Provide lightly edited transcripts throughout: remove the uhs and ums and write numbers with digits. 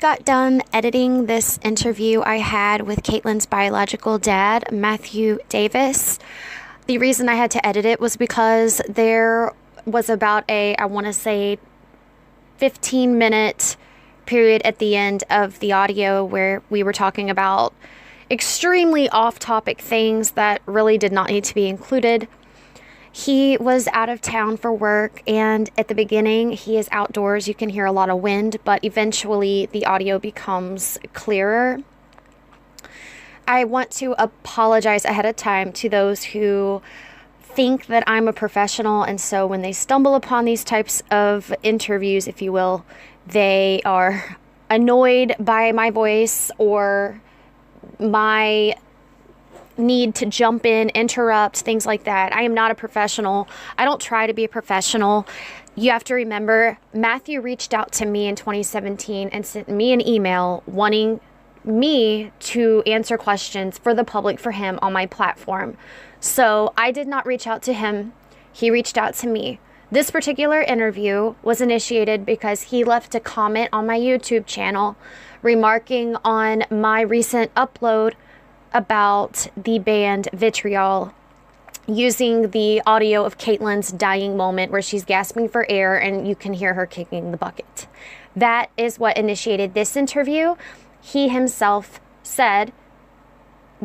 got done editing this interview I had with Katelyn's biological dad, Matthew Davis. The reason I had to edit it was because there was about I want to say, 15-minute period at the end of the audio where we were talking about extremely off-topic things that really did not need to be included. He was out of town for work, and at the beginning, he is outdoors. You can hear a lot of wind, but eventually the audio becomes clearer. I want to apologize ahead of time to those who think that I'm a professional, and so when they stumble upon these types of interviews, if you will, they are annoyed by my voice or my need to jump in, interrupt, things like that. I am not a professional. I don't try to be a professional. You have to remember, Matthew reached out to me in 2017 and sent me an email wanting me to answer questions for the public for him on my platform. So I did not reach out to him. He reached out to me. This particular interview was initiated because he left a comment on my YouTube channel remarking on my recent upload about the band Vitriol, using the audio of Katelyn's dying moment where she's gasping for air and you can hear her kicking the bucket. That is what initiated this interview. He himself said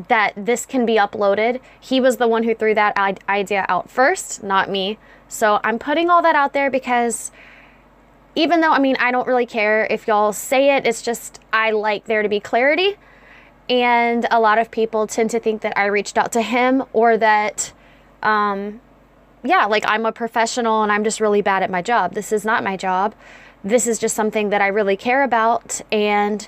that this can be uploaded. He was the one who threw that idea out first, not me. So I'm putting all that out there because even though, I don't really care if y'all say it, it's just I like there to be clarity. And a lot of people tend to think that I reached out to him or that, I'm a professional and I'm just really bad at my job. This is not my job. This is just something that I really care about. And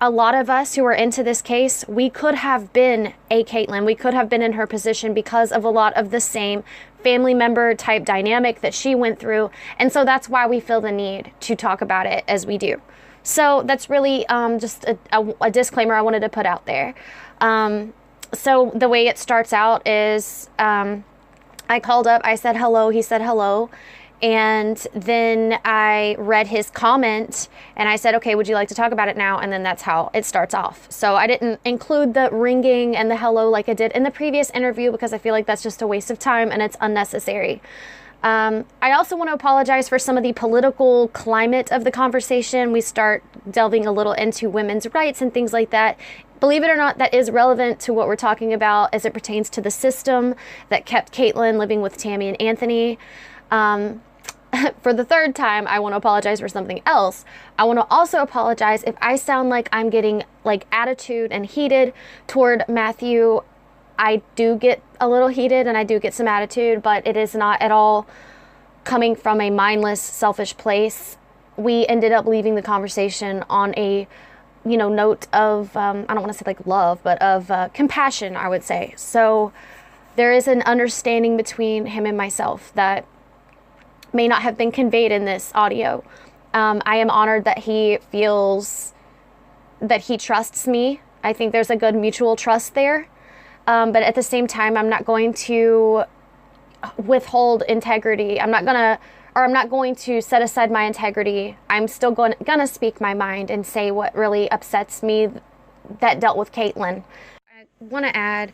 a lot of us who are into this case, we could have been a Katelyn. We could have been in her position because of a lot of the same family member type dynamic that she went through. And so that's why we feel the need to talk about it as we do. So that's really just a disclaimer I wanted to put out there. So the way it starts out is I called up, I said hello, he said hello, and then I read his comment and I said, okay, would you like to talk about it now? And then that's how it starts off. So I didn't include the ringing and the hello like I did in the previous interview because I feel like that's just a waste of time and it's unnecessary. I also want to apologize for some of the political climate of the conversation. We start delving a little into women's rights and things like that. Believe it or not, that is relevant to what we're talking about as it pertains to the system that kept Katelyn living with Tammy and Anthony. For the third time, I want to apologize for something else. I want to also apologize if I sound like I'm getting attitude and heated toward Matthew. I do get a little heated and I do get some attitude, but it is not at all coming from a mindless, selfish place. We ended up leaving the conversation on a, note of, I don't want to say love, but of compassion, I would say. So there is an understanding between him and myself that may not have been conveyed in this audio. I am honored that he feels that he trusts me. I think there's a good mutual trust there. But at the same time, I'm not going to withhold integrity. I'm not going to set aside my integrity. I'm still going to speak my mind and say what really upsets me that dealt with Katelyn. I want to add,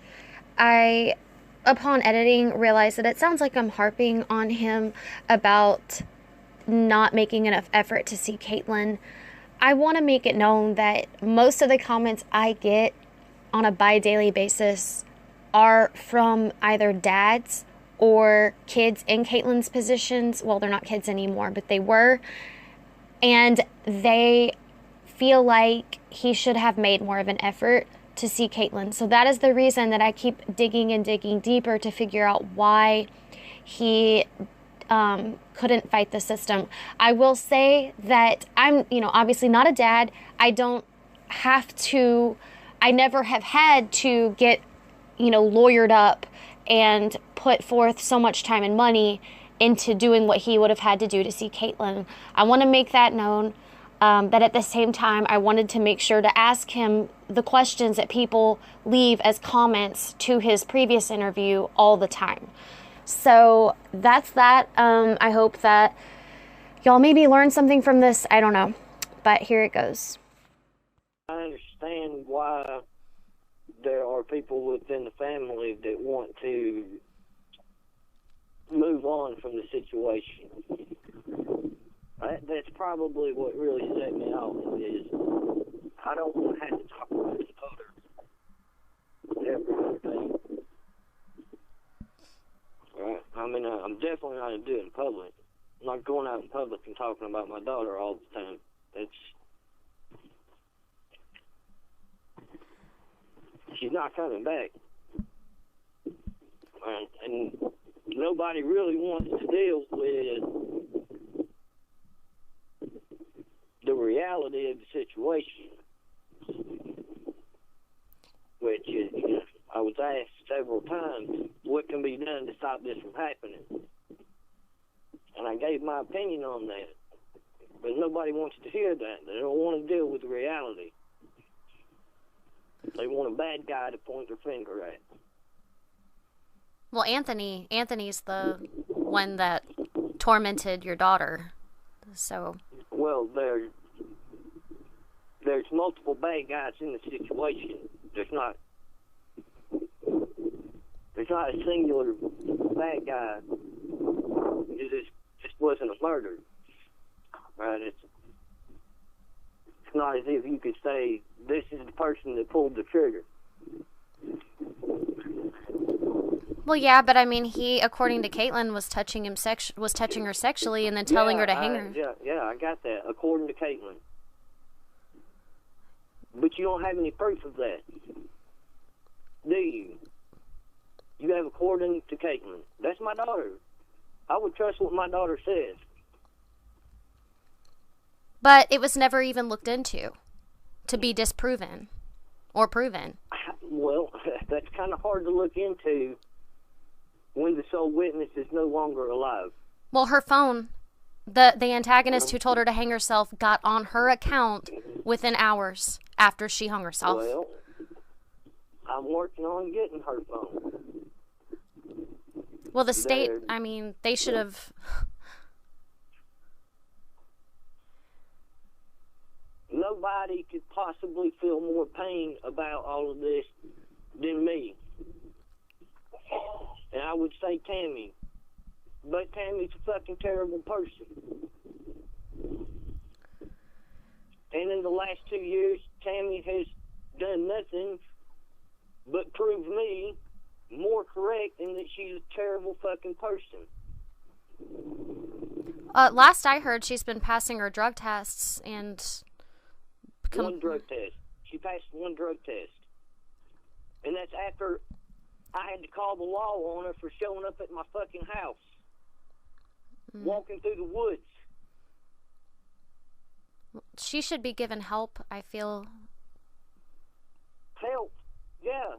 upon editing, realized that it sounds like I'm harping on him about not making enough effort to see Katelyn. I want to make it known that most of the comments I get on a bi-daily basis are from either dads or kids in Katelyn's positions. Well, they're not kids anymore, but they were. And they feel like he should have made more of an effort to see Katelyn. So that is the reason that I keep digging and digging deeper to figure out why he couldn't fight the system. I will say that I'm, obviously not a dad. I never have had to get, lawyered up and put forth so much time and money into doing what he would have had to do to see Katelyn. I want to make that known, that at the same time, I wanted to make sure to ask him the questions that people leave as comments to his previous interview all the time. So that's that. I hope that y'all maybe learn something from this. I don't know. but here it goes. I understand why there are people within the family that want to move on from the situation. That's probably what really set me off, is I don't want to have to talk about his daughter everything. Right? I mean, I'm definitely not going to do it in public. I'm not going out in public and talking about my daughter all the time. She's not coming back. And nobody really wants to deal with the reality of the situation, which is, I was asked several times, what can be done to stop this from happening? And I gave my opinion on that. But nobody wants to hear that. They don't want to deal with the reality. They want a bad guy to point their finger at. Well, Anthony's the one that tormented your daughter. So. Well, there's multiple bad guys in the situation. There's not a singular bad guy. It just wasn't a murder, right? It's not as if you could say this is the person that pulled the trigger. Well, yeah, but I mean, he, according to Katelyn, was touching her sexually, and then telling her to hang her. Yeah, I got that. According to Katelyn, but you don't have any proof of that, do you? You have according to Katelyn. That's my daughter. I would trust what my daughter says. But it was never even looked into to be disproven or proven. Well, that's kind of hard to look into when the sole witness is no longer alive. Well, her phone, the antagonist who told her to hang herself, got on her account within hours after she hung herself. Well, I'm working on getting her phone. Well, the state, I mean, they should have... Nobody could possibly feel more pain about all of this than me. And I would say Tammy. But Tammy's a fucking terrible person. And in the last 2 years, Tammy has done nothing but prove me more correct in that she's a terrible fucking person. Last I heard, she's been passing her drug tests and... One drug test. She passed one drug test. And that's after I had to call the law on her for showing up at my fucking house. Walking through the woods. She should be given help, I feel. Help? Yeah.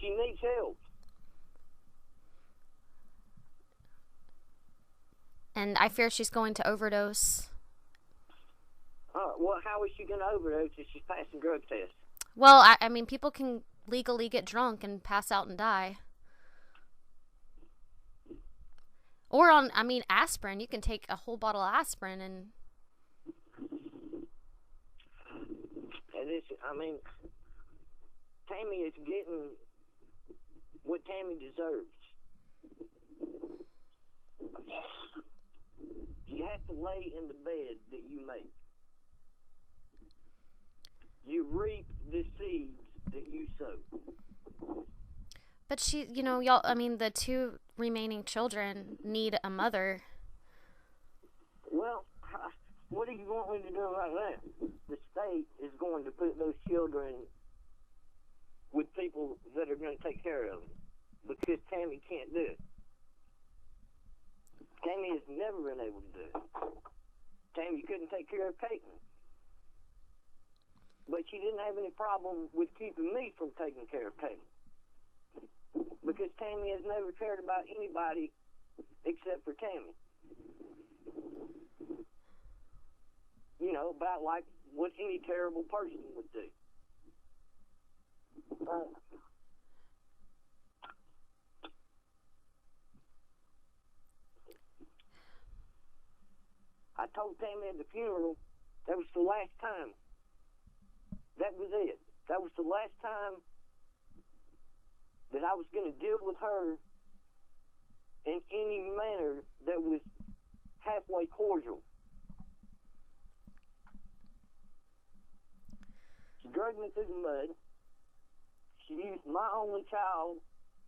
She needs help. And I fear she's going to overdose. Well, how is she going to overdose if she's passing drug tests? Well, I mean, people can legally get drunk and pass out and die. Or aspirin. You can take a whole bottle of aspirin and... Tammy is getting what Tammy deserves. You have to lay in the bed that you make. You reap the seeds that you sow. But she, y'all, the two remaining children need a mother. Well, what do you want me to do right now? The state is going to put those children with people that are going to take care of them because Tammy can't do it. Tammy has never been able to do it. Tammy couldn't take care of Katelyn. But she didn't have any problem with keeping me from taking care of Katelyn. Because Tammy has never cared about anybody except for Tammy. About like what any terrible person would do. I told Tammy at the funeral that was the last time. That was it. That was the last time that I was going to deal with her in any manner that was halfway cordial. She dragged me through the mud. She used my only child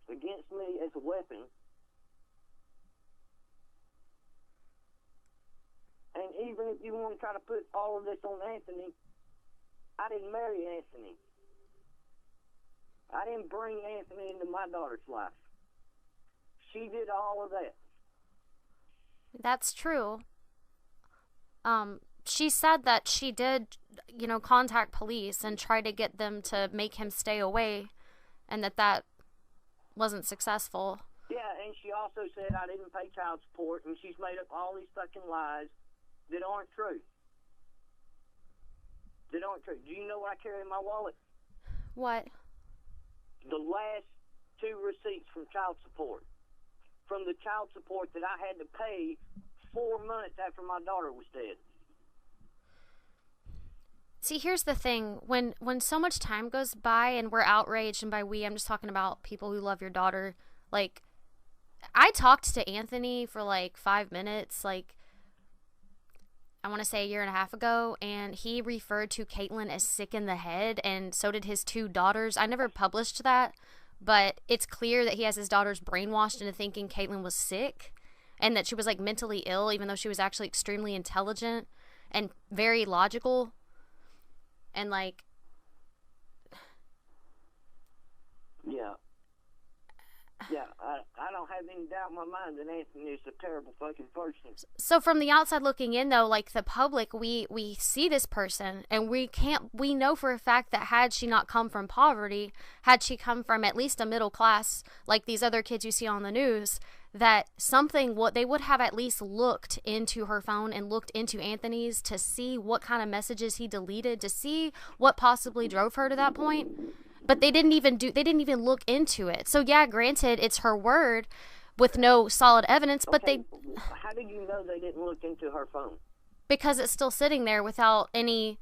against me as a weapon. And even if you want to try to put all of this on Anthony, I didn't marry Anthony. I didn't bring Anthony into my daughter's life. She did all of that. That's true. She said that she did, contact police and try to get them to make him stay away, and that wasn't successful. Yeah, and she also said I didn't pay child support, and she's made up all these fucking lies that aren't true. That aren't true. Do you know what I carry in my wallet? What? The last 2 receipts from child support. From the child support that I had to pay 4 months after my daughter was dead. See, here's the thing. When so much time goes by and we're outraged, and by we, I'm just talking about people who love your daughter. Like, I talked to Anthony for 5 minutes, I want to say a year and a half ago, and he referred to Katelyn as sick in the head, and so did his 2 daughters. I never published that, but it's clear that he has his daughters brainwashed into thinking Katelyn was sick and that she was mentally ill, even though she was actually extremely intelligent and very logical. And Yeah, I don't have any doubt in my mind that Anthony is a terrible fucking person. So from the outside looking in, though, the public, we see this person, and we know for a fact that had she not come from poverty, had she come from at least a middle class, like these other kids you see on the news, that they would have at least looked into her phone and looked into Anthony's to see what kind of messages he deleted, to see what possibly drove her to that point. But they didn't even look into it. So yeah, granted, it's her word with no solid evidence, but how do you know they didn't look into her phone? Because it's still sitting there without any.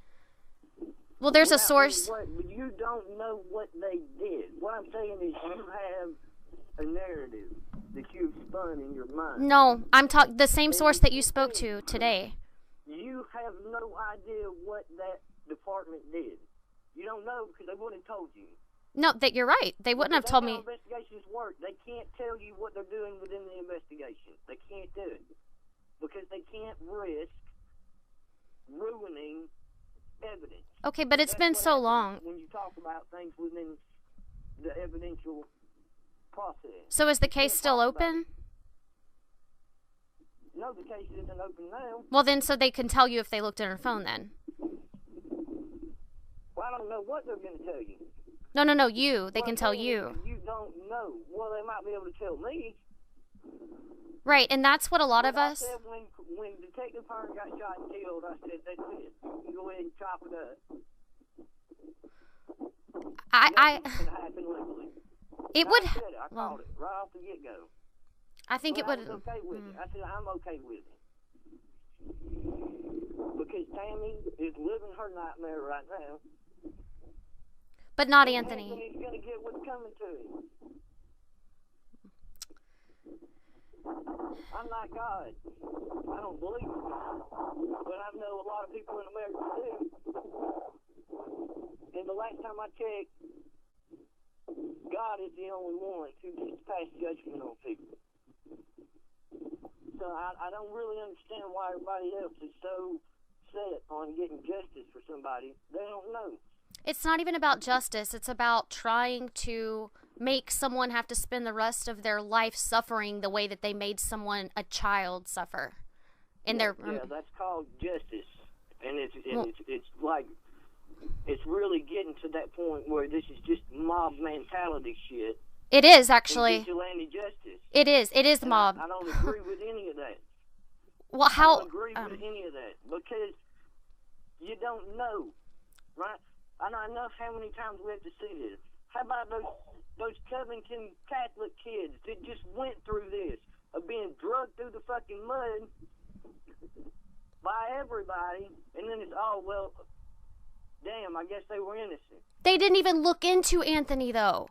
Well, there's a source. You don't know what they did. What I'm saying is you have a narrative that you've spun in your mind. No, I'm talking the same source that you spoke to today. You have no idea what that department did. You don't know because they wouldn't have told you. No, that you're right. They wouldn't have told me. That's how investigations work. They can't tell you what they're doing within the investigation. They can't do it because they can't risk ruining evidence. Okay, but it's been so long. When you talk about things within the evidential process. So is the case still open? No, the case isn't open now. Well, then, so they can tell you if they looked at her phone then. Well, I don't know what they're going to tell you. No, you. They can tell you. You don't know. Well, they might be able to tell me. Right, and that's what a lot of us. I said when Detective Hearn got shot and killed, I said, that's it. You go ahead and chop it up. Nothing can happen legally. It would. I called it right off the get-go. I think it would. I was okay with it. I said, I'm okay with it. Because Tammy is living her nightmare right now. But not Anthony. Anthony's going to get what's coming to him. I'm not God. I don't believe in God. But I know a lot of people in America do. And the last time I checked, God is the only one who gets to pass judgment on people. So I don't really understand why everybody else is so set on getting justice for somebody. They don't know. It's not even about justice. It's about trying to make someone have to spend the rest of their life suffering the way that they made a child suffer. Yeah, that's called justice. And it's like, it's really getting to that point where this is just mob mentality shit. It is, actually. Vigilante justice. It is mob. I don't agree with any of that. Well, how? I don't agree with any of that because you don't know, right? I don't know how many times we have to see this. How about those Covington Catholic kids that just went through this of being drugged through the fucking mud by everybody, and then it's, oh, well, damn, I guess they were innocent. They didn't even look into Anthony, though.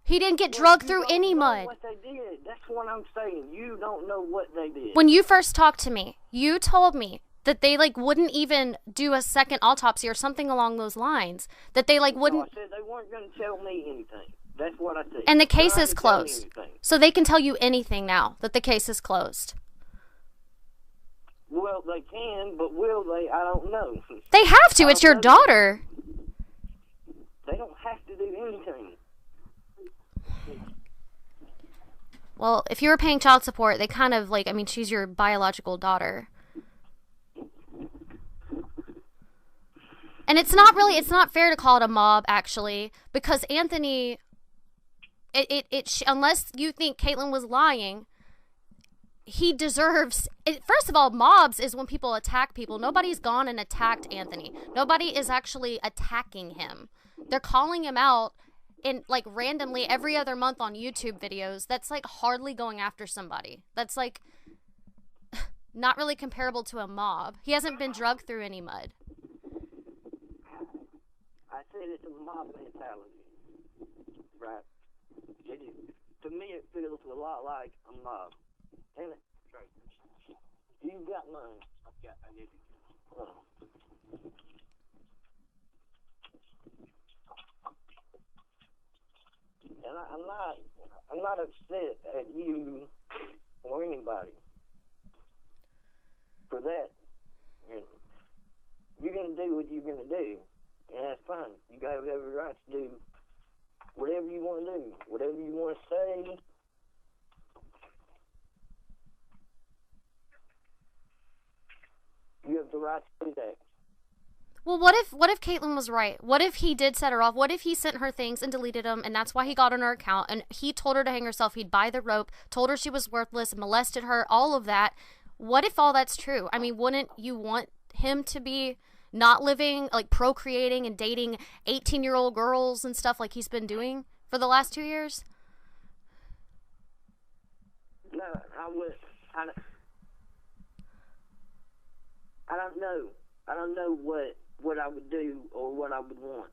He didn't get drugged through any mud. What they did. That's what I'm saying. You don't know what they did. When you first talked to me, you told me that they, like, wouldn't even do a second autopsy or something along those lines. That they, like, wouldn't... No, I said they weren't going to tell me anything. That's what I said. And the case is closed. So they can tell you anything now, that the case is closed. Well, they can, but will they? I don't know. They have to. It's your daughter. They don't have to do anything. Well, if you were paying child support, they kind of, like, I mean, she's your biological daughter. And it's not fair to call it a mob, actually, because Anthony, unless you think Katelyn was lying, he deserves it. First of all, mobs is when people attack people. Nobody's gone and attacked Anthony. Nobody is actually attacking him. They're calling him out in, like, randomly every other month on YouTube videos. That's, like, hardly going after somebody. That's, like, not really comparable to a mob. He hasn't been drugged through any mud. I said it's a mob mentality, right? To me, it feels a lot like a mob. And you got money. I need to. And I'm not upset at you or anybody for that. You're gonna do what you're gonna do, and that's fine. You got every right to do whatever you want to do, whatever you want to say. You have the right to do that. Well, what if Katelyn was right? What if he did set her off? What if he sent her things and deleted them, and that's why he got on her account, and he told her to hang herself, he'd buy the rope, told her she was worthless, molested her, all of that. What if all that's true? I mean, wouldn't you want him to be not living, like, procreating and dating 18-year-old girls and stuff like he's been doing for the last 2 years? No, I would. I don't know. I don't know what I would do or what I would want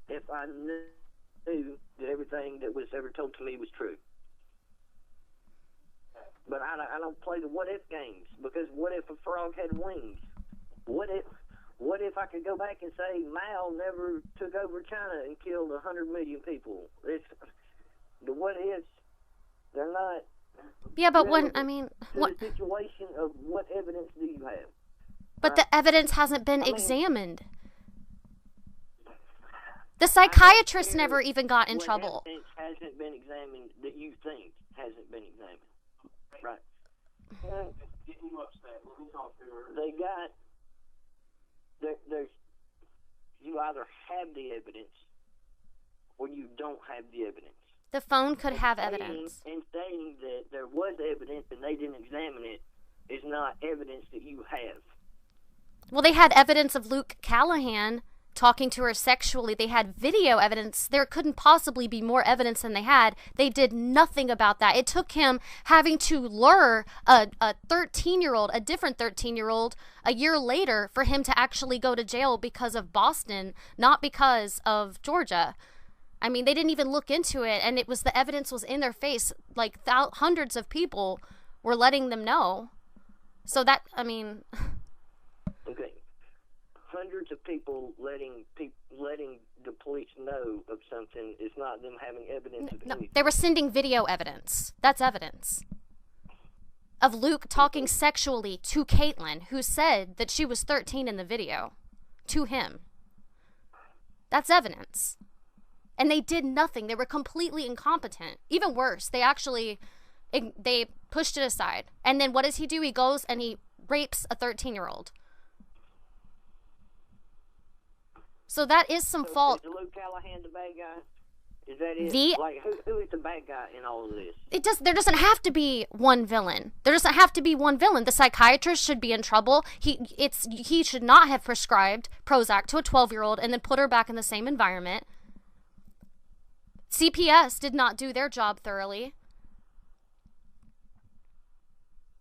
if I knew that everything that was ever told to me was true. But I don't play the what if games, because what if a frog had wings? What if I could go back and say Mao never took over China and killed 100 million people? It's the what ifs. They're not. Yeah, but when what the situation of what evidence do you have? But the evidence hasn't been examined. The psychiatrist never even got in trouble. Evidence hasn't been examined that you think hasn't been examined. Right. Getting you upset. Let me talk to her. They got. There's. You either have the evidence or you don't have the evidence. The phone could have evidence. And saying that there was evidence and they didn't examine it is not evidence that you have. Well, they had evidence of Luke Callahan talking to her sexually. They had video evidence. There couldn't possibly be more evidence than they had. They did nothing about that. It took him having to lure a 13-year-old, a different 13-year-old, a year later for him to actually go to jail because of Boston, not because of Georgia. I mean, they didn't even look into it, and it was the evidence was in their face. Like, hundreds of people were letting them know. So that, I mean... Okay. Hundreds of people letting the police know of something is not them having evidence of anything. They were sending video evidence. That's evidence. Of Luke talking sexually to Katelyn, who said that she was 13 in the video. To him. That's evidence. And they did nothing. They were completely incompetent. Even worse, they pushed it aside. And then what does he do? He goes and he rapes a 13-year-old. So that is some fault. Is Luke Callahan the bad guy? Is that it? Like, who is the bad guy in all of this? There doesn't have to be one villain. There doesn't have to be one villain. The psychiatrist should be in trouble. He should not have prescribed Prozac to a 12-year-old and then put her back in the same environment. CPS did not do their job thoroughly.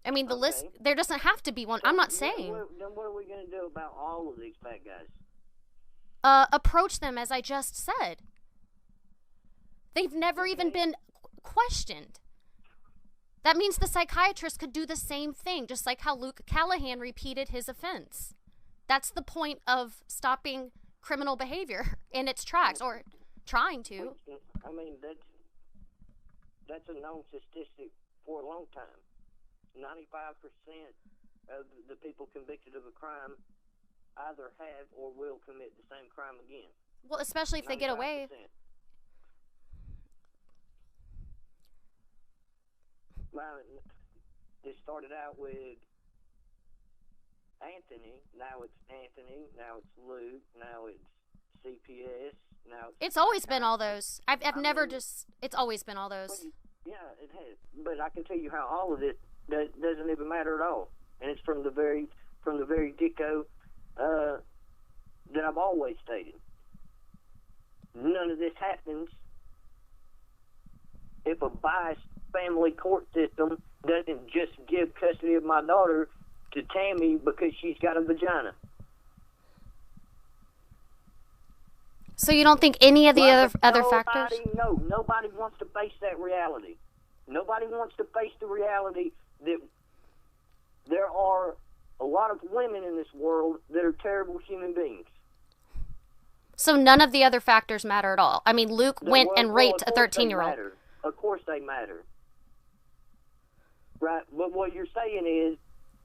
I mean, the list, there doesn't have to be one. I'm not saying. Then what are we going to do about all of these fat guys? Approach them, as I just said. They've never even been questioned. That means the psychiatrist could do the same thing, just like how Luke Callahan repeated his offense. That's the point of stopping criminal behavior in its tracks, or trying to. I mean, that's a known statistic for a long time. 95% of the people convicted of a crime either have or will commit the same crime again. Well, especially if 95%. They get away. Well, this started out with Anthony. Now it's Anthony. Now it's Luke. Now it's CPS. Now it's always been all those. I've never just. It's always been all those. Yeah, it has. But I can tell you how all of it doesn't even matter at all, and it's from the very get-go that I've always stated. None of this happens if a biased family court system doesn't just give custody of my daughter to Tammy because she's got a vagina. So you don't think any of the other factors? No, nobody wants to face that reality. Nobody wants to face the reality that there are a lot of women in this world that are terrible human beings. So none of the other factors matter at all. I mean, Luke went and raped a 13-year-old. Of course they matter. Right? But what you're saying is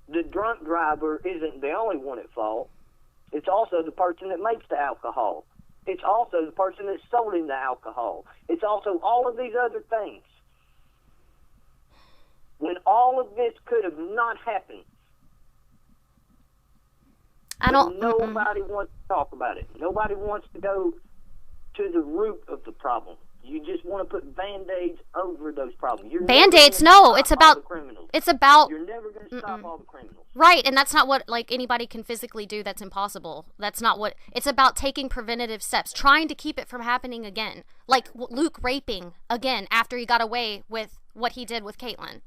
the drunk driver isn't the only one at fault. It's also the person that makes the alcohol. It's also the person that's sold him the alcohol. It's also all of these other things. When all of this could have not happened, nobody wants to talk about it. Nobody wants to go to the root of the problem. You just want to put Band-Aids over those problems. Band-Aids? No, it's about. You're never going to stop all the criminals. Right, and that's not what anybody can physically do. That's impossible. That's not what. It's about taking preventative steps, trying to keep it from happening again. Like Luke raping again after he got away with what he did with Katelyn.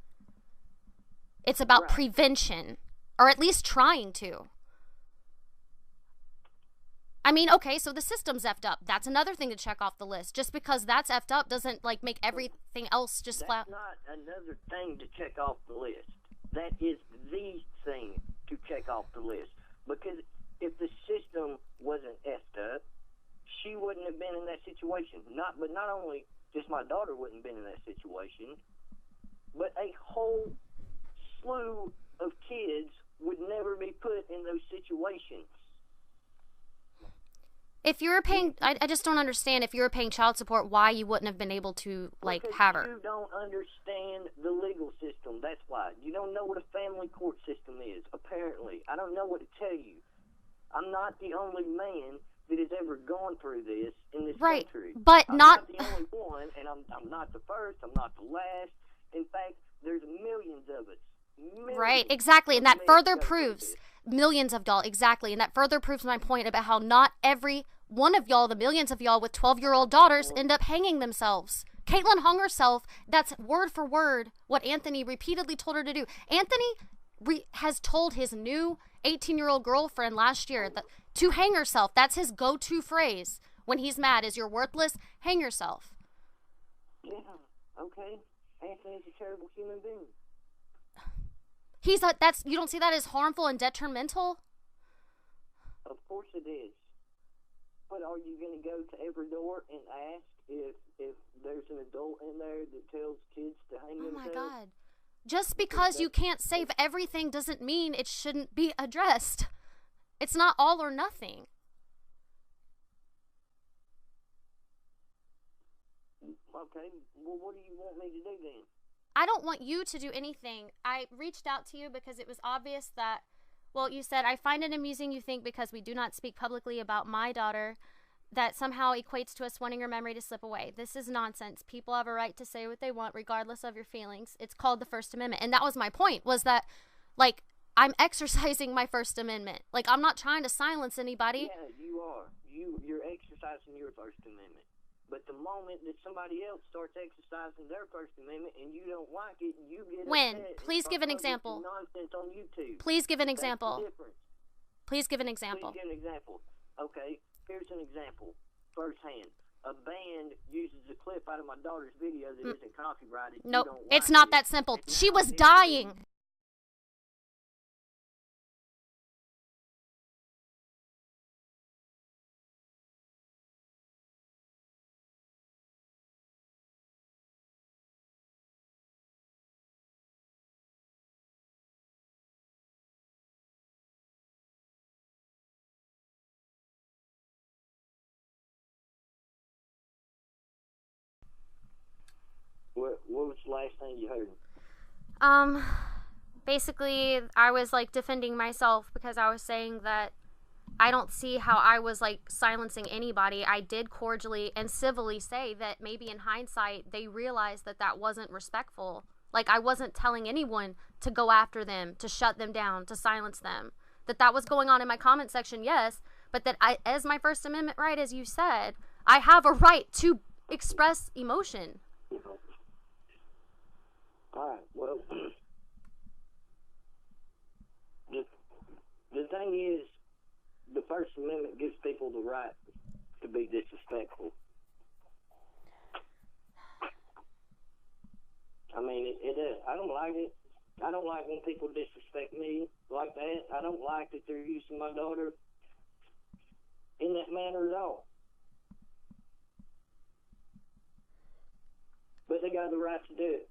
It's about prevention, or at least trying to. I mean, okay, so the system's effed up. That's another thing to check off the list. Just because that's effed up doesn't, make everything else just flat. That's not another thing to check off the list. That is the thing to check off the list. Because if the system wasn't effed up, she wouldn't have been in that situation. But not only just my daughter wouldn't have been in that situation, but a whole slew of kids would never be put in those situations. If you were paying, I just don't understand, if you were paying child support, why you wouldn't have been able to, have her. You don't understand the legal system, that's why. You don't know what a family court system is, apparently. I don't know what to tell you. I'm not the only man that has ever gone through this in this country. But I'm not the only one, and I'm not the first, I'm not the last. In fact, there's millions of us. Right, exactly, and that further proves millions of y'all, exactly, and that further proves my point about how not every one of y'all, the millions of y'all with 12-year-old daughters, end up hanging themselves. Katelyn hung herself. That's word for word what Anthony repeatedly told her to do. Anthony has told his new 18-year-old girlfriend last year to hang herself. That's his go-to phrase when he's mad is, "You're worthless, hang yourself." Yeah, okay. Anthony's a terrible human being. You don't see that as harmful and detrimental? Of course it is. But are you going to go to every door and ask if there's an adult in there that tells kids to hang themselves? Oh my God. Just because you can't save everything doesn't mean it shouldn't be addressed. It's not all or nothing. Okay, well, what do you want me to do then? I don't want you to do anything. I reached out to you because it was obvious that, well, you said, "I find it amusing you think because we do not speak publicly about my daughter, that somehow equates to us wanting her memory to slip away. This is nonsense. People have a right to say what they want regardless of your feelings. It's called the First Amendment." And that was my point, was that, I'm exercising my First Amendment. I'm not trying to silence anybody. Yeah, you are. You're exercising your First Amendment. But the moment that somebody else starts exercising their First Amendment and you don't like it, you get When? upset. Please give an example. Nonsense on YouTube. Please give an example. That's the difference. Please give an example. Please give an example. Okay, here's an example, firsthand. A band uses a clip out of my daughter's video that isn't copyrighted. Nope, it's not that simple. She was dying. What was the last thing you heard? Basically, I was like defending myself because I was saying that I don't see how I was like silencing anybody. I did cordially and civilly say that maybe in hindsight they realized that that wasn't respectful. Like, I wasn't telling anyone to go after them, to shut them down, to silence them. That was going on in my comment section, yes, but that I, as my First Amendment right, as you said, I have a right to express emotion. All right, well, the thing is, the First Amendment gives people the right to be disrespectful. I mean, it is. I don't like it. I don't like when people disrespect me like that. I don't like that they're using my daughter in that manner at all. But they got the right to do it.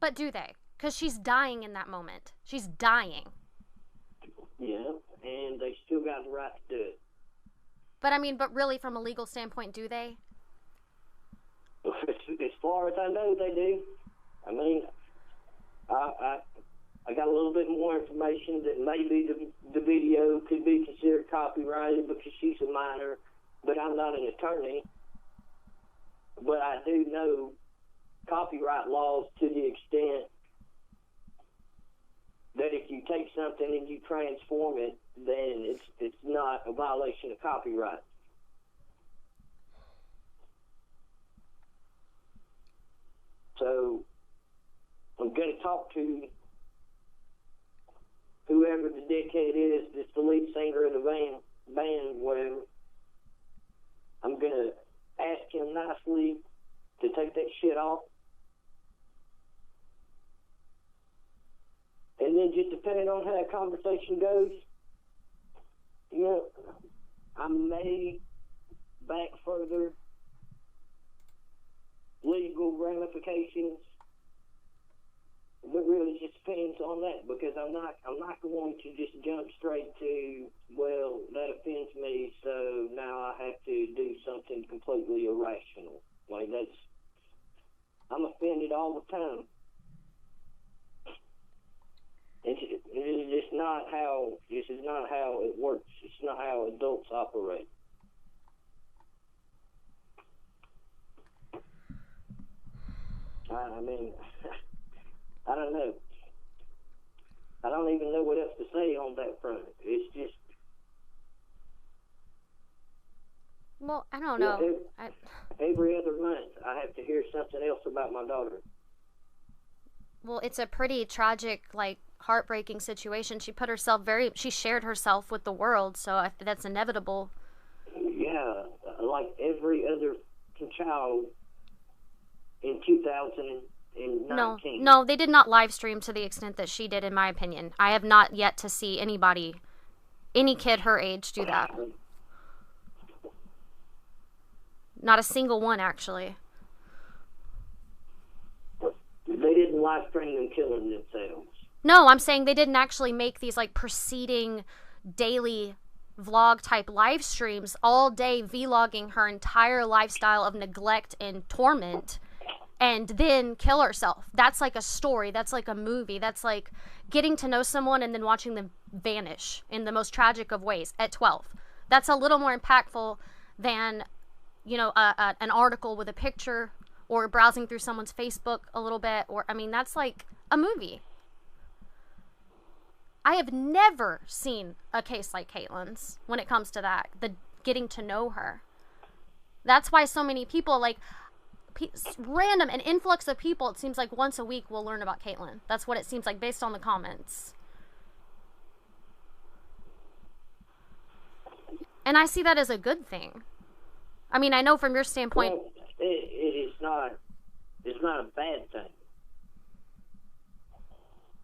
But do they? Because she's dying in that moment. She's dying. Yeah, and they still got the right to do it. But I mean, but really from a legal standpoint, do they? As far as I know, they do. I mean, I got a little bit more information that maybe the video could be considered copyrighted because she's a minor, but I'm not an attorney. But I do know copyright laws to the extent that if you take something and you transform it, then it's not a violation of copyright. So I'm going to talk to whoever the dickhead is that's the lead singer of the band, whatever. I'm going to ask him nicely to take that shit off. And then just depending on how that conversation goes, you know, I may back further legal ramifications, but really just depends on that, because I'm not going to just jump straight to, well, that offends me, so now I have to do something completely irrational. Like, I'm offended all the time. This is not how it works. It's not how adults operate. I mean, I don't know. I don't even know what else to say on that front. It's just... Well, I don't know. Every other month, I have to hear something else about my daughter. Well, it's a pretty tragic, like, heartbreaking situation. She shared herself with the world, so that's inevitable. Yeah, like every other child in 2019. No, they did not live stream to the extent that she did, in my opinion. I have not yet to see any kid her age do that. Not a single one, actually. They didn't live stream them killing themselves. No, I'm saying they didn't actually make these, like, preceding daily vlog type live streams all day vlogging her entire lifestyle of neglect and torment and then kill herself. That's like a story. That's like a movie. That's like getting to know someone and then watching them vanish in the most tragic of ways at 12. That's a little more impactful than, you know, an article with a picture or browsing through someone's Facebook a little bit. Or, I mean, that's like a movie. I have never seen a case like Katelyn's when it comes to that, the getting to know her. That's why so many people, like, random, an influx of people, it seems like once a week will learn about Katelyn. That's what it seems like based on the comments. And I see that as a good thing. I mean, I know from your standpoint... Well, it's not a bad thing.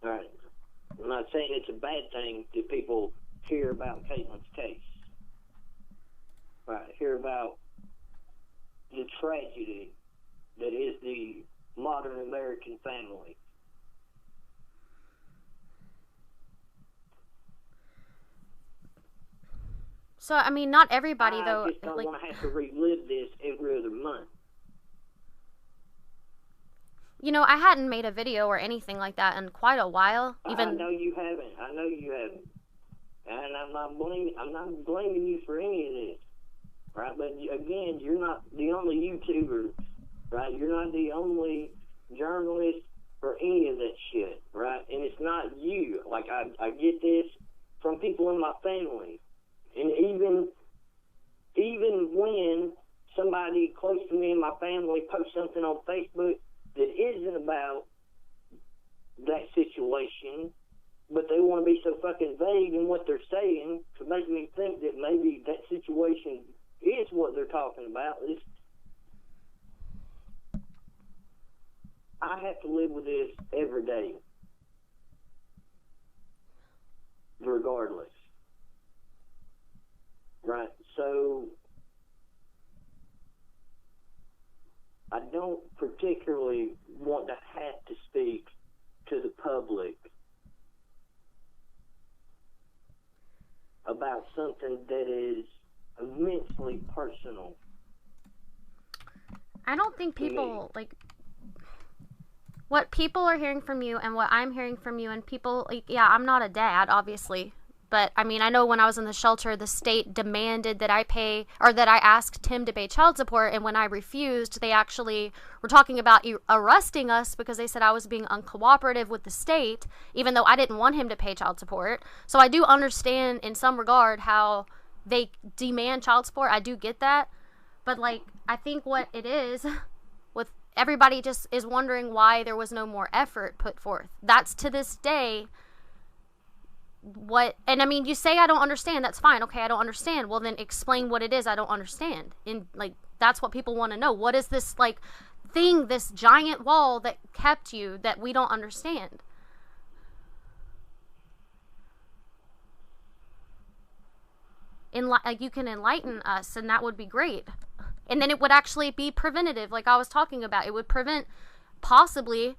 Right. I'm not saying it's a bad thing that people hear about Katelyn's case. Right. Hear about the tragedy that is the modern American family. So, I mean, not everybody, though. I just don't want to have to relive this every other month. You know, I hadn't made a video or anything like that in quite a while. I know you haven't. And I'm not blaming you for any of this. Right? But again, you're not the only YouTuber, right? You're not the only journalist for any of that shit, right? And it's not you. Like, I get this from people in my family. And even when somebody close to me in my family posts something on Facebook that isn't about that situation, but they want to be so fucking vague in what they're saying to make me think that maybe that situation is what they're talking about. I have to live with this every day, regardless. Right? So, I don't particularly want to have to speak to the public about something that is immensely personal. I don't think people, like, what people are hearing from you and what I'm hearing from you, and people, like, yeah, I'm not a dad, obviously. But, I mean, I know when I was in the shelter, the state demanded that I pay, or that I asked Tim to pay child support, and when I refused, they actually were talking about arresting us because they said I was being uncooperative with the state, even though I didn't want him to pay child support. So I do understand, in some regard, how they demand child support. I do get that. But, like, I think what it is, with everybody just is wondering why there was no more effort put forth. That's, to this day... and I mean, you say I don't understand, that's fine. Okay, I don't understand. Well, then explain what it is I don't understand. And, like, that's what people want to know. What is this, like, thing, this giant wall that kept you that we don't understand? Like, you can enlighten us, and that would be great. And then it would actually be preventative, like I was talking about. It would prevent, possibly...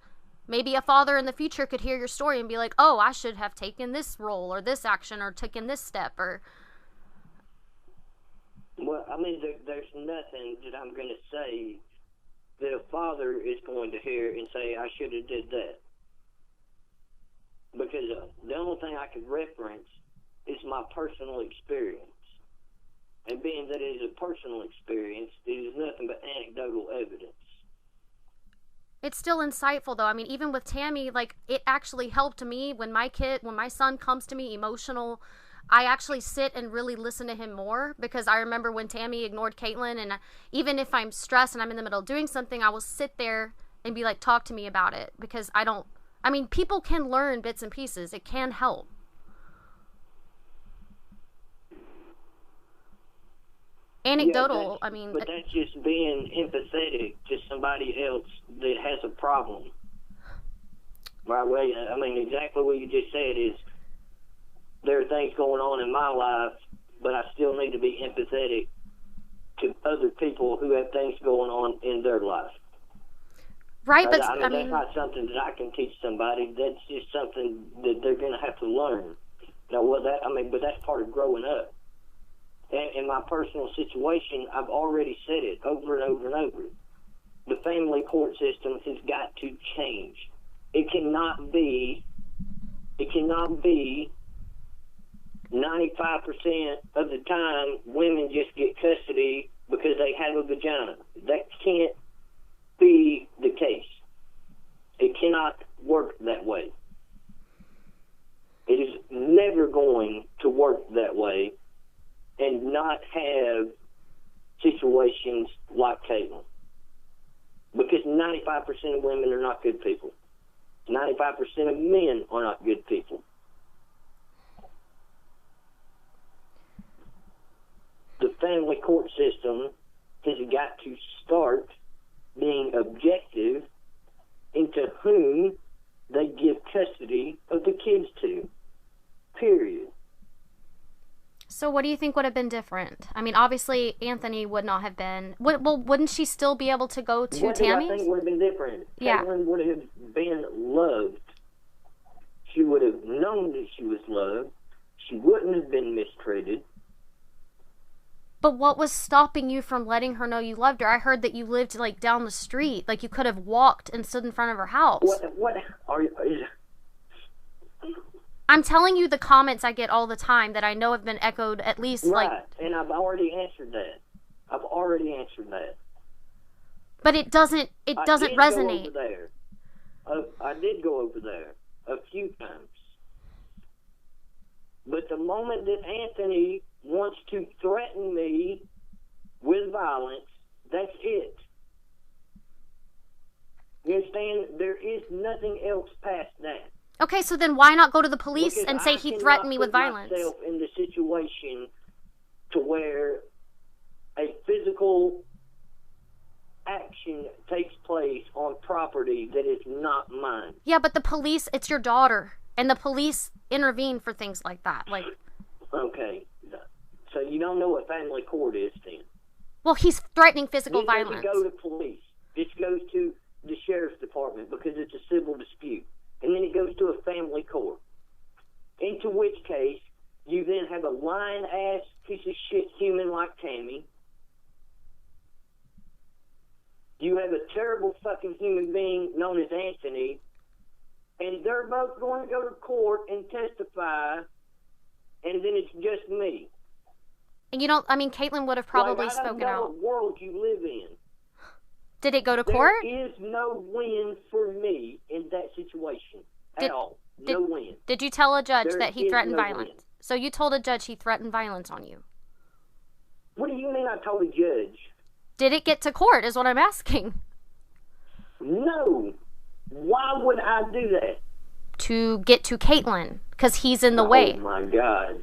Maybe a father in the future could hear your story and be like, oh, I should have taken this role or this action or taken this step or... Well, I mean, there's nothing that I'm going to say that a father is going to hear and say, I should have did that. Because the only thing I could reference is my personal experience. And being that it is a personal experience, it is nothing but anecdotal evidence. It's still insightful, though. I mean, even with Tammy, like, it actually helped me when my son comes to me emotional, I actually sit and really listen to him more, because I remember when Tammy ignored Katelyn, and even if I'm stressed and I'm in the middle of doing something, I will sit there and be like, talk to me about it, because people can learn bits and pieces. It can help. Anecdotal, yeah, but that's just being empathetic to somebody else that has a problem. Right? Well, I mean, exactly what you just said is there are things going on in my life, but I still need to be empathetic to other people who have things going on in their life. Right, but I mean, that's not something that I can teach somebody. That's just something that they're going to have to learn. Now, but that's part of growing up. In my personal situation, I've already said it over and over and over. The family court system has got to change. It cannot be 95% of the time women just get custody because they have a vagina. That can't be the case. It cannot work that way. It is never going to work that way and not have situations like Katelyn. Because 95% of women are not good people. 95% of men are not good people. The family court system has got to start being objective into whom they give custody of the kids to. Period. So what do you think would have been different? I mean, obviously, Anthony would not have been. Well, wouldn't she still be able to go to What Tammy's? do I think would have been different? Yeah. Katelyn would have been loved. She would have known that she was loved. She wouldn't have been mistreated. But what was stopping you from letting her know you loved her? I heard that you lived, like, down the street. Like, you could have walked and stood in front of her house. What are you... I'm telling you the comments I get all the time that I know have been echoed at least, right, like... and I've already answered that. But it doesn't resonate. I did go over there a few times. But the moment that Anthony wants to threaten me with violence, that's it. You understand? There is nothing else past that. Okay, so then why not go to the police Because and say he threatened me with violence? I cannot put myself in the situation to where a physical action takes place on property that is not mine. Yeah, but the police, it's your daughter, and the police intervene for things like that. Like, okay, so you don't know what family court is then? Well, he's threatening physical violence. This doesn't go to police. This goes to the sheriff's department because it's a civil dispute. And then it goes to a family court. Into which case, you then have a lying-ass piece of shit human like Tammy. You have a terrible fucking human being known as Anthony. And they're both going to go to court and testify. And then it's just me. And you don't, I mean, Katelyn would have probably spoken out. I don't know what world you live in. Did it go to court? There is no win for me in that situation at all. No win. Did you tell a judge that he threatened violence? Win. So you told a judge he threatened violence on you? What do you mean I told a judge? Did it get to court is what I'm asking. No. Why would I do that? To get to Katelyn, because he's in the way. Oh my God.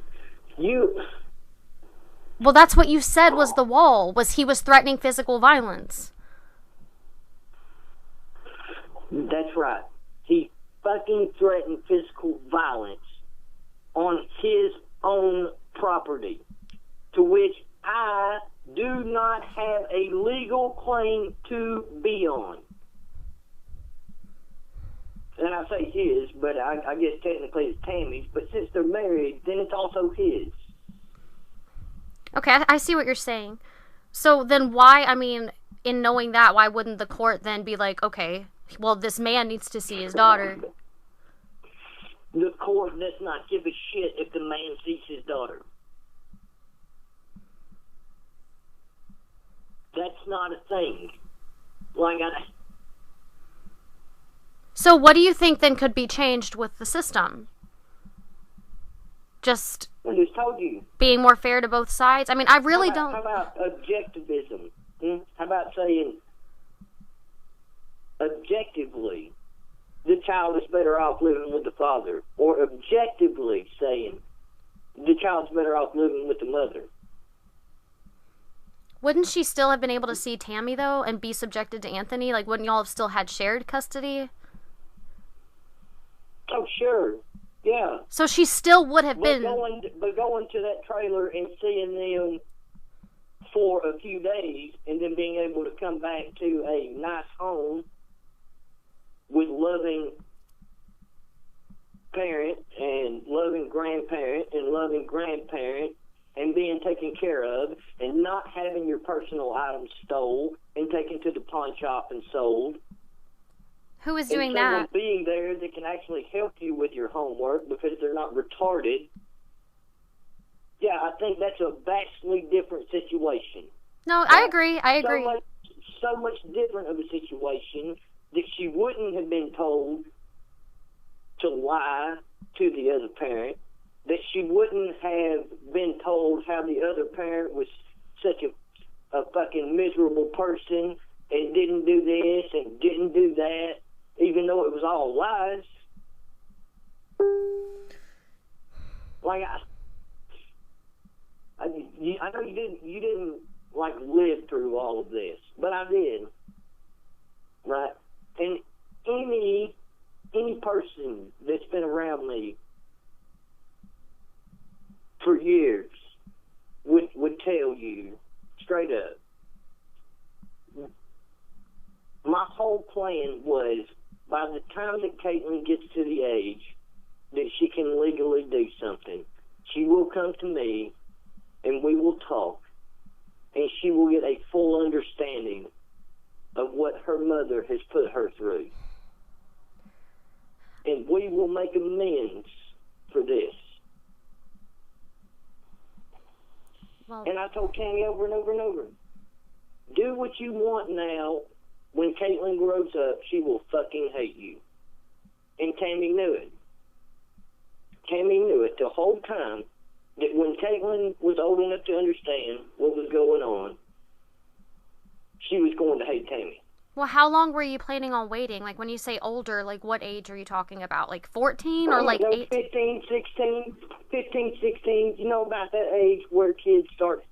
Well, that's what you said was the wall, was he was threatening physical violence. That's right. He fucking threatened physical violence on his own property, to which I do not have a legal claim to be on. And I say his, but I guess technically it's Tammy's, but since they're married, then it's also his. Okay, I see what you're saying. So then why, I mean, in knowing that, why wouldn't the court then be like, okay, well, this man needs to see his daughter? The court does not give a shit if the man sees his daughter. That's not a thing. So what do you think then could be changed with the system? I just told you. Being more fair to both sides? I mean, I really don't... How about objectivism? How about saying, objectively, the child is better off living with the father? Or objectively saying, the child's better off living with the mother? Wouldn't she still have been able to see Tammy, though, and be subjected to Anthony? Like, wouldn't y'all have still had shared custody? Oh, sure. Yeah. So she still would have been... But going to that trailer and seeing them for a few days and then being able to come back to a nice home with loving parent and loving grandparent and loving grandparent and being taken care of and not having your personal items stole and taken to the pawn shop and sold. Who is doing that? Being there that can actually help you with your homework because they're not retarded. Yeah, I think that's a vastly different situation. No, I agree. So much different of a situation that she wouldn't have been told to lie to the other parent, that she wouldn't have been told how the other parent was such a a fucking miserable person and didn't do this and didn't do that, even though it was all lies. Like, I know you didn't like live through all of this, but I did, right? And any person that's been around me for years would tell you straight up. My whole plan was, by the time that Katelyn gets to the age that she can legally do something, she will come to me and we will talk, and she will get a full understanding of what her mother has put her through. And we will make amends for this. Well, and I told Tammy over and over and over, do what you want now. When Katelyn grows up, she will fucking hate you. And Tammy knew it. Tammy knew it the whole time, that when Katelyn was old enough to understand what was going on, she was going to hate Tammy. well, how long were you planning on waiting? Like, when you say older, like, what age are you talking about? Like 14 or like 18? 15, 16, you know, about that age where kids start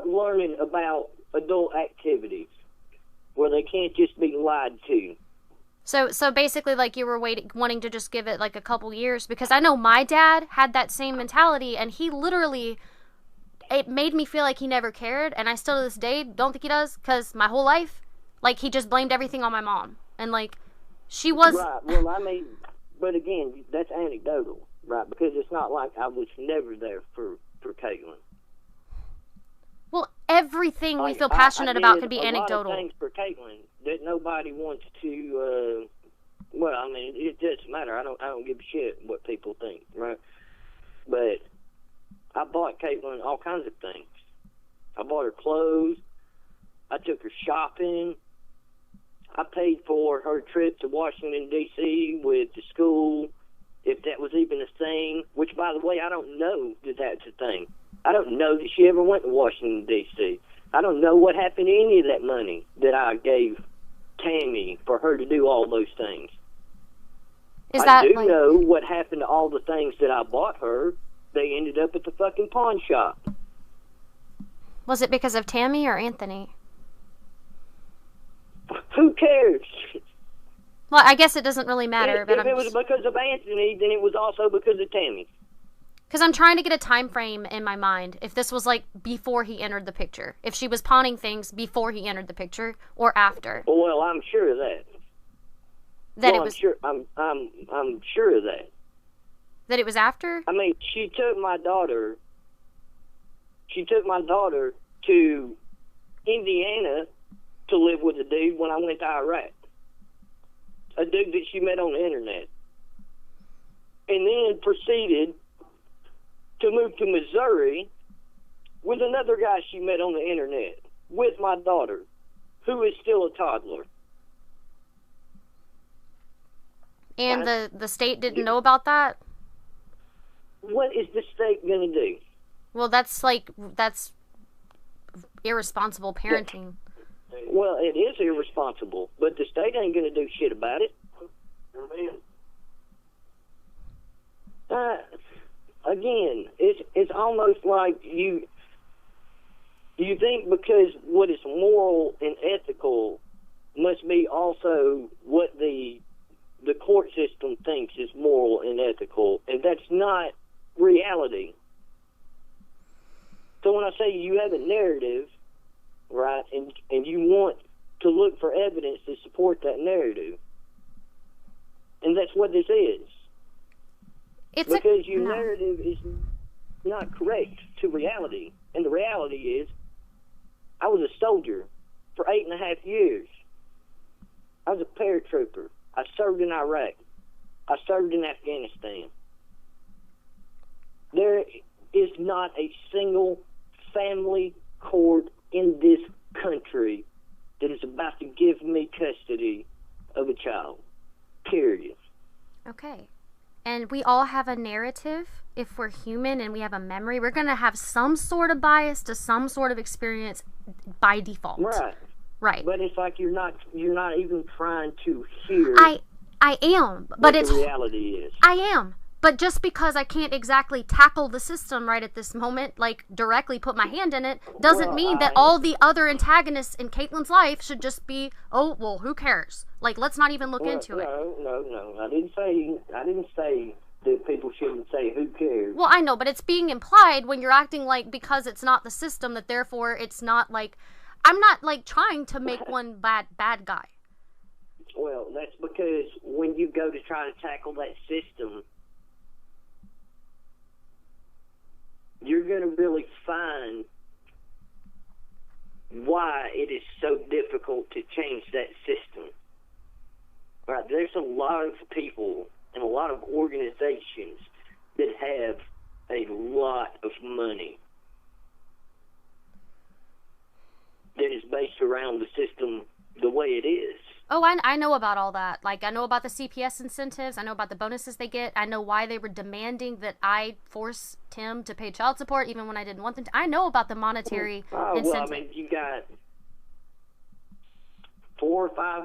learning about adult activities, where they can't just be lied to. So basically, like, you were wanting to just give it like a couple years, because I know my dad had that same mentality, and he literally, it made me feel like he never cared, and I still to this day don't think he does, because my whole life, like, he just blamed everything on my mom, and like, she was right. Well, I mean, but again, that's anecdotal, right? Because it's not like I was never there for Katelyn. Well, everything we feel passionate about can be anecdotal. A lot of things for Katelyn that nobody wants to. Well, I mean, it doesn't matter. I don't give a shit what people think, right? But I bought Katelyn all kinds of things. I bought her clothes. I took her shopping. I paid for her trip to Washington, D.C. with the school, if that was even a thing. Which, by the way, I don't know that that's a thing. I don't know that she ever went to Washington, D.C. I don't know what happened to any of that money that I gave Tammy for her to do all those things. I do know what happened to all the things that I bought her. They ended up at the fucking pawn shop. Was it because of Tammy or Anthony? Who cares? Well, I guess it doesn't really matter. If it was because of Anthony, then it was also because of Tammy. Because I'm trying to get a time frame in my mind. If this was like before he entered the picture, if she was pawning things before he entered the picture or after. Well, I'm sure of that. I'm sure of that. That it was after? I mean, she took my daughter to Indiana to live with a dude when I went to Iraq. A dude that she met on the internet. And then proceeded to move to Missouri with another guy she met on the internet with my daughter, who is still a toddler. And the state didn't know about that? What is the state going to do? Well, that's irresponsible parenting. Well, it is irresponsible, but the state ain't going to do shit about it. Again, it's almost like you think because what is moral and ethical must be also what the court system thinks is moral and ethical, and that's not reality. So when I say you have a narrative, right, and you want to look for evidence to support that narrative, and that's what this is. Because your narrative is not correct to reality. And the reality is, I was a soldier for 8.5 years. I was a paratrooper. I served in Iraq. I served in Afghanistan. There is not a single family court in this country that is about to give me custody of a child. Period. Okay. And we all have a narrative. If we're human and we have a memory, we're going to have some sort of bias to some sort of experience by default. Right. Right. But it's like you're not even trying to hear. I am, but what the reality is. I am. But just because I can't exactly tackle the system right at this moment, like directly put my hand in it, doesn't mean that all the other antagonists in Katelyn's life should just be, oh, well, who cares? Like, let's not even look into it. No. I didn't say that people shouldn't say who cares. Well, I know, but it's being implied when you're acting like because it's not the system that therefore it's not like, I'm not like trying to make one bad guy. Well, that's because when you go to try to tackle that system, you're going to really find why it is so difficult to change that system. Right? There's a lot of people and a lot of organizations that have a lot of money that is based around the system the way it is. Oh, I know about all that. Like, I know about the CPS incentives. I know about the bonuses they get. I know why they were demanding that I force Tim to pay child support even when I didn't want them to. I know about the monetary incentive. Well, I mean, you got 4 or 5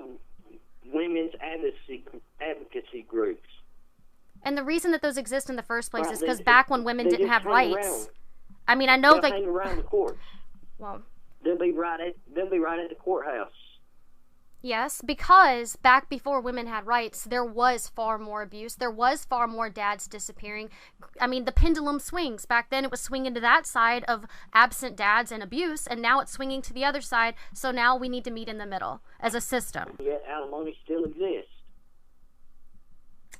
women's advocacy groups. And the reason that those exist in the first place is because back when women didn't have rights. I mean, I know that. They'll hang around the courts. Well, they'll be right at the courthouse. Yes, because back before women had rights, there was far more abuse. There was far more dads disappearing. I mean, the pendulum swings. Back then, it was swinging to that side of absent dads and abuse, and now it's swinging to the other side. So now we need to meet in the middle as a system. Yet alimony still exists.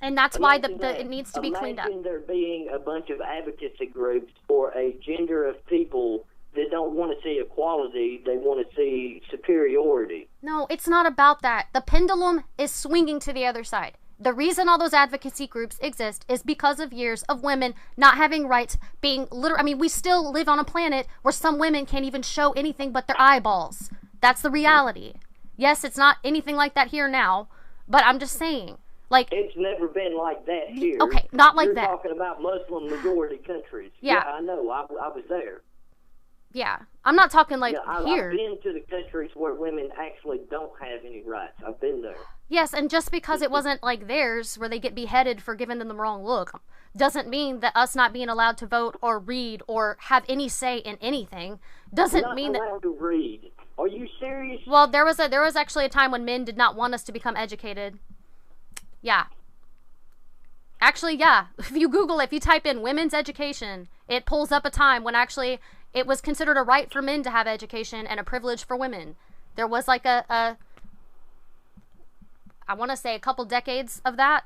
And that's why it needs to be cleaned up. Imagine there being a bunch of advocacy groups for a gender of people that don't want to see equality, they want to see superiority. No, it's not about that. The pendulum is swinging to the other side. The reason all those advocacy groups exist is because of years of women not having rights, being I mean, we still live on a planet where some women can't even show anything but their eyeballs. That's the reality. Yes, it's not anything like that here now, but I'm just saying. Like, it's never been like that here. Okay, not like You're that. You're talking about Muslim majority countries. Yeah, I know. I was there. Yeah, I'm not talking like here. I've been to the countries where women actually don't have any rights. I've been there. Yes, and just because it wasn't like theirs, where they get beheaded for giving them the wrong look, doesn't mean that us not being allowed to vote or read or have any say in anything doesn't mean that. Not allowed to read. Are you serious? Well, there was actually a time when men did not want us to become educated. Yeah. Actually, yeah. If you Google it, if you type in women's education, it pulls up a time when actually it was considered a right for men to have education and a privilege for women. There was like I want to say a couple decades of that.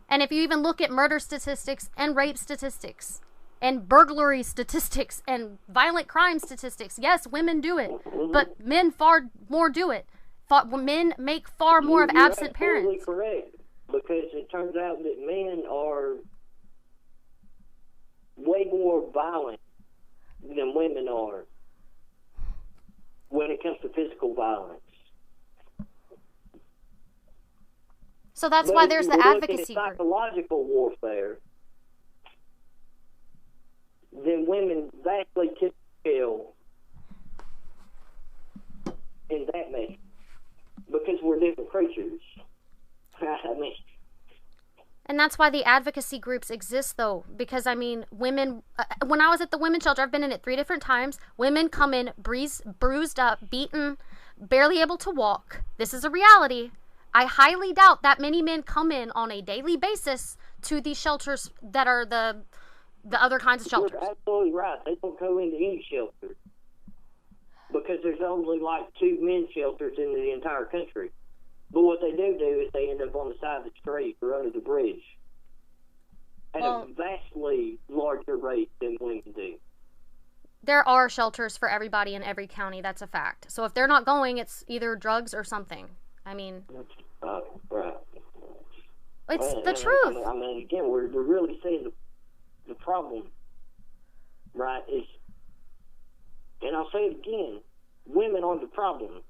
And if you even look at murder statistics and rape statistics and burglary statistics and violent crime statistics, yes, women do it, but men far more do it. Men make far more of absent parents. You're absolutely correct, because it turns out that men are way more violent than women are when it comes to physical violence. So that's why there's the advocacy group. Psychological warfare, then women vastly kill in that measure, because we're different creatures. I mean. And that's why the advocacy groups exist, though, because, I mean, women, when I was at the women's shelter, I've been in it 3 different times, women come in bruised up, beaten, barely able to walk. This is a reality. I highly doubt that many men come in on a daily basis to these shelters that are the other kinds of shelters. You're absolutely right. They don't go into any shelter, because there's only like 2 men's shelters in the entire country. But what they do is they end up on the side of the street or under the bridge at a vastly larger rate than women do. There are shelters for everybody in every county. That's a fact. So if they're not going, it's either drugs or something. I mean, right. It's the truth. I mean, again, we're really seeing the problem, right? And I'll say it again, women are the problem.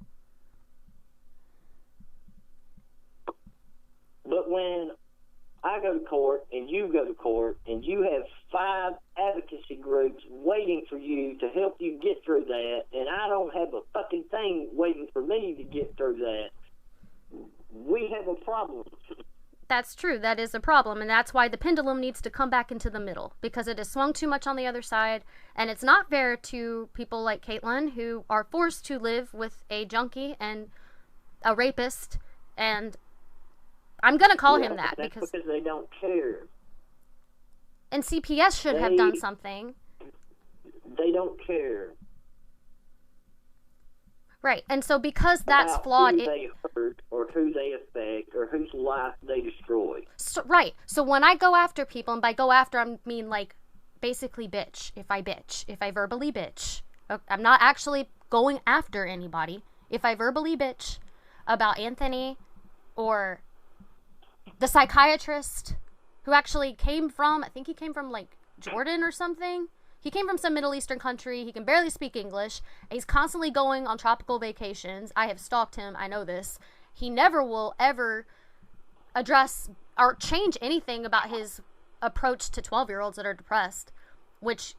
But when I go to court and you go to court and you have 5 advocacy groups waiting for you to help you get through that, and I don't have a fucking thing waiting for me to get through that, we have a problem. That's true. That is a problem. And that's why the pendulum needs to come back into the middle, because it has swung too much on the other side. And it's not fair to people like Katelyn, who are forced to live with a junkie and a rapist. And I'm going to call him that because they don't care. And CPS should have done something. They don't care. Right. And so because that's flawed, who they hurt or who they affect or whose life they destroy. So, right. So when I go after people, and by go after I mean like basically bitch, if I verbally bitch. I'm not actually going after anybody. If I verbally bitch about Anthony or the psychiatrist who actually came from, I think he came from like Jordan or something. He came from some Middle Eastern country. He can barely speak English. He's constantly going on tropical vacations. I have stalked him. I know this. He never will ever address or change anything about his approach to 12-year-olds that are depressed, which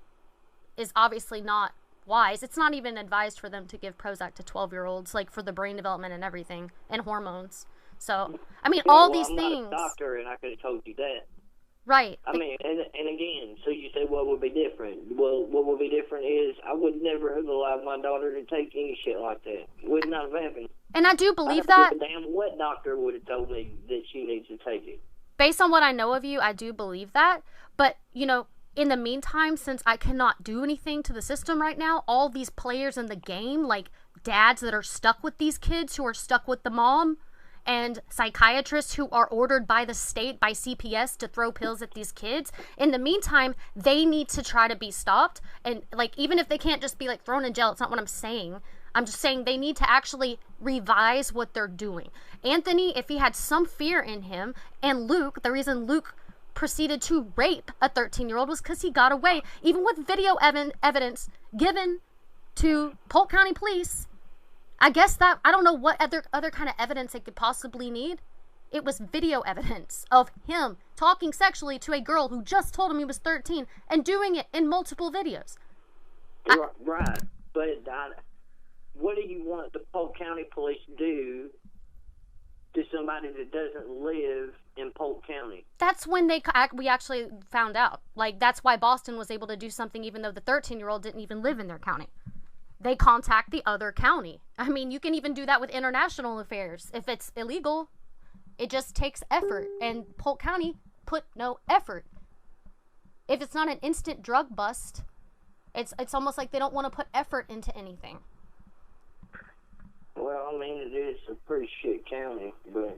is obviously not wise. It's not even advised for them to give Prozac to 12-year-olds, like for the brain development and everything, and hormones. So, I mean, all these things. I'm not a doctor, and I could have told you that. Right. I mean, and again, so you say what would be different? Well, what would be different is I would never have allowed my daughter to take any shit like that. Would not have happened. And I do believe I that. don't give a damn what doctor would have told me that she needs to take it. Based on what I know of you, I do believe that. But, you know, in the meantime, since I cannot do anything to the system right now, all these players in the game, like dads that are stuck with these kids who are stuck with the mom, and psychiatrists who are ordered by the state, by CPS, to throw pills at these kids. In the meantime, they need to try to be stopped. And, like, even if they can't just be, like, thrown in jail, it's not what I'm saying. I'm just saying they need to actually revise what they're doing. Anthony, if he had some fear in him, and Luke, the reason Luke proceeded to rape a 13-year-old was because he got away. Even with video evidence given to Polk County Police, I guess that, I don't know what other kind of evidence they could possibly need. It was video evidence of him talking sexually to a girl who just told him he was 13 and doing it in multiple videos. Right. But what do you want the Polk County Police to do to somebody that doesn't live in Polk County? That's when we actually found out. Like, that's why Boston was able to do something even though the 13-year-old didn't even live in their county. They contact the other county. I mean, you can even do that with international affairs. If it's illegal, it just takes effort. And Polk County put no effort. If it's not an instant drug bust, it's almost like they don't want to put effort into anything. Well, I mean, it is a pretty shit county, but...